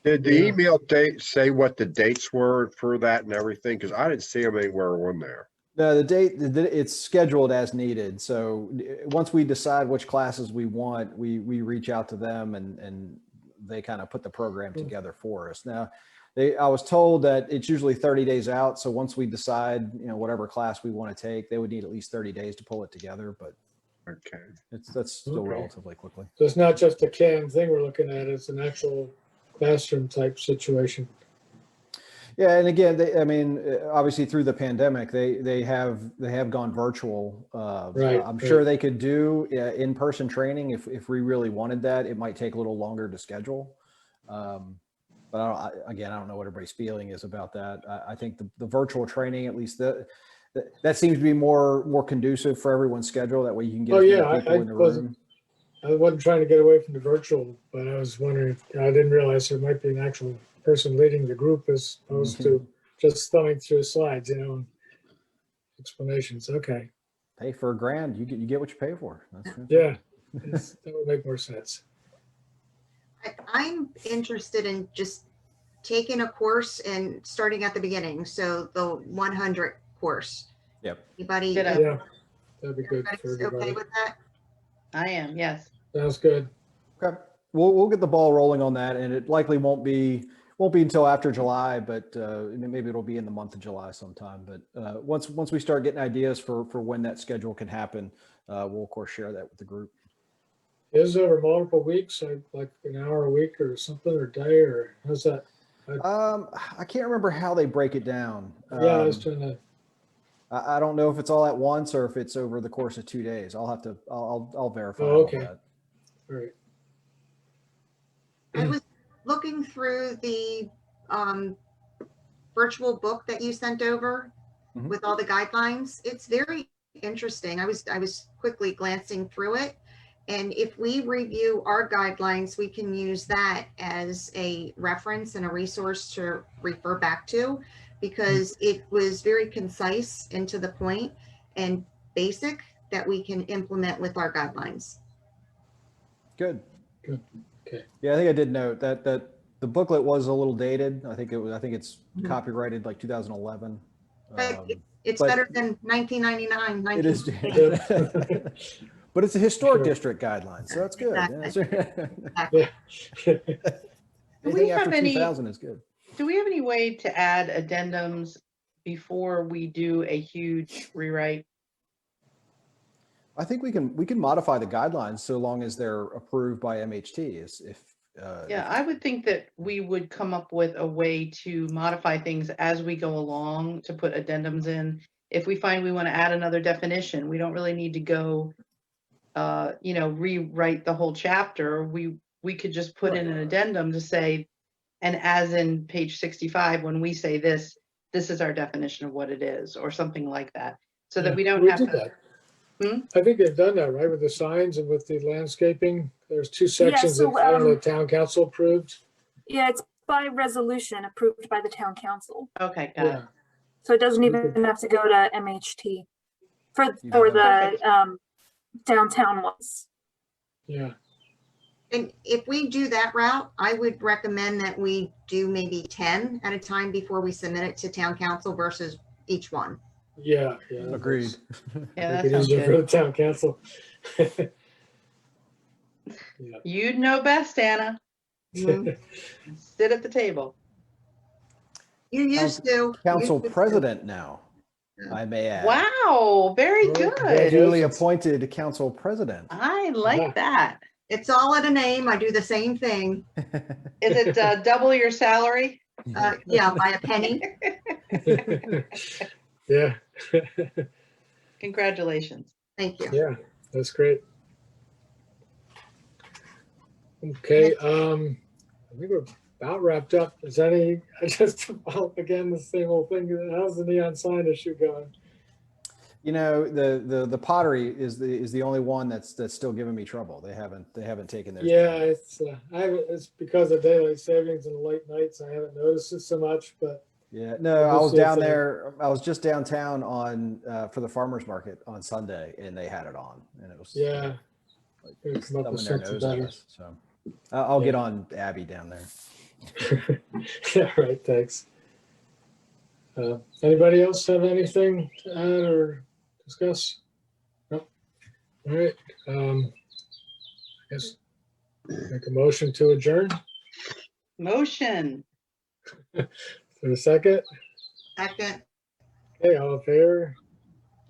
Did the Yeah. email date say what the dates were for that and everything? Because I didn't see them anywhere on there. No, it's scheduled as needed. So once we decide which classes we want, we reach out to them and they kind of put the program together for us. Now, I was told that it's usually 30 days out. So once we decide, whatever class we want to take, they would need at least 30 days to pull it together, but Okay. that's still Okay. relatively quickly. So it's not just a canned thing we're looking at, it's an actual classroom type situation. Yeah, and again, obviously through the pandemic, they have gone virtual. Right, I'm right. sure they could do in-person training if we really wanted that. It might take a little longer to schedule. But I don't know what everybody's feeling is about that. I think the virtual training, at least that seems to be more conducive for everyone's schedule. That way you can get Oh, as many yeah, people I in the wasn't- room. I wasn't trying to get away from the virtual, but I was wondering, I didn't realize there might be an actual person leading the group as opposed to just thumbing through slides, and explanations. Okay, Pay for $1,000, you get what you pay for. yeah, that would make more sense. I'm interested in just taking a course and starting at the beginning. So the 100 course. Yep. Anybody Ditto. Yeah, that'd be good for everybody's okay everybody. with that? I am, yes. Sounds good. Okay, we'll get the ball rolling on that, and it likely won't be until after July, but maybe it'll be in the month of July sometime. But once we start getting ideas for when that schedule can happen, we'll of course share that with the group. Is it over multiple weeks, like an hour a week or something, or day, or how's that? I can't remember how they break it down. Yeah, I was trying to, I don't know if it's all at once or if it's over the course of 2 days. I'll verify Oh, all okay. that. all right. I was looking through the virtual book that you sent over Mhm. with all the guidelines. It's very interesting. I was quickly glancing through it. And if we review our guidelines, we can use that as a reference and a resource to refer back to, because it was very concise and to the point and basic that we can implement with our guidelines. Good. Good. Okay. Yeah, I think I did note that the booklet was a little dated. I think it's Mhm. copyrighted like 2011. But it's but- better than 1999. It is, 1998. but it's a historic Sure. district guideline, so that's good. Yeah. Do we Anything have after any- 2000 is good. Do we have any way to add addendums before we do a huge rewrite? I think we can modify the guidelines so long as they're approved by MHT. Yeah, I would think that we would come up with a way to modify things as we go along to put addendums in. If we find we want to add another definition, we don't really need to go, rewrite the whole chapter. We could just put in an addendum to say, and as in page 65, when we say this is our definition of what it is, or something like that, so that we don't have did to. that. Hmm? I think they've done that, right, with the signs and with the landscaping. There's two sections so, that the town council approved. Yeah, it's by resolution approved by the town council. Okay, got it. Yeah, So it doesn't We even have to go to MHT for Yeah. the downtown ones. yeah. And if we do that route, I would recommend that we do maybe 10 at a time before we submit it to town council versus each one. Yeah. Agreed. Yeah, Make that it sounds easier for good. the town council. Yeah. You'd know best, Anna. Sit at the table. You used to. Council You used to. president now, I may add. Wow, very Oh, good. congratulations. Duly appointed council president. I like Yeah. that. It's all in a name. I do the same thing. Is it double your salary? Yeah, by a penny. Yeah, Congratulations. Thank you. yeah, that's great. Okay, I think we're about wrapped up. Is any, I just, again, the same old thing. How's the neon sign issue going? You know, the pottery is the only one that's still giving me trouble. They haven't taken theirs Yeah, down. it's, it's because of daylight savings and late nights. I haven't noticed it so much, but Yeah, no, I We'll was see if down they- there. I was just downtown on for the farmers market on Sunday, and they had it on, and it was yeah. Gonna come up with thumbing their something nose at better. us. So I'll get Yeah. on Abby down there. Yeah, right, thanks. Anybody else have anything to add or discuss? No? All right, I guess make a motion to adjourn Motion. for a second. Second, Okay, all in favor?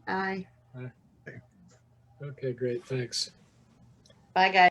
aye. Okay, great, thanks. Bye, guys.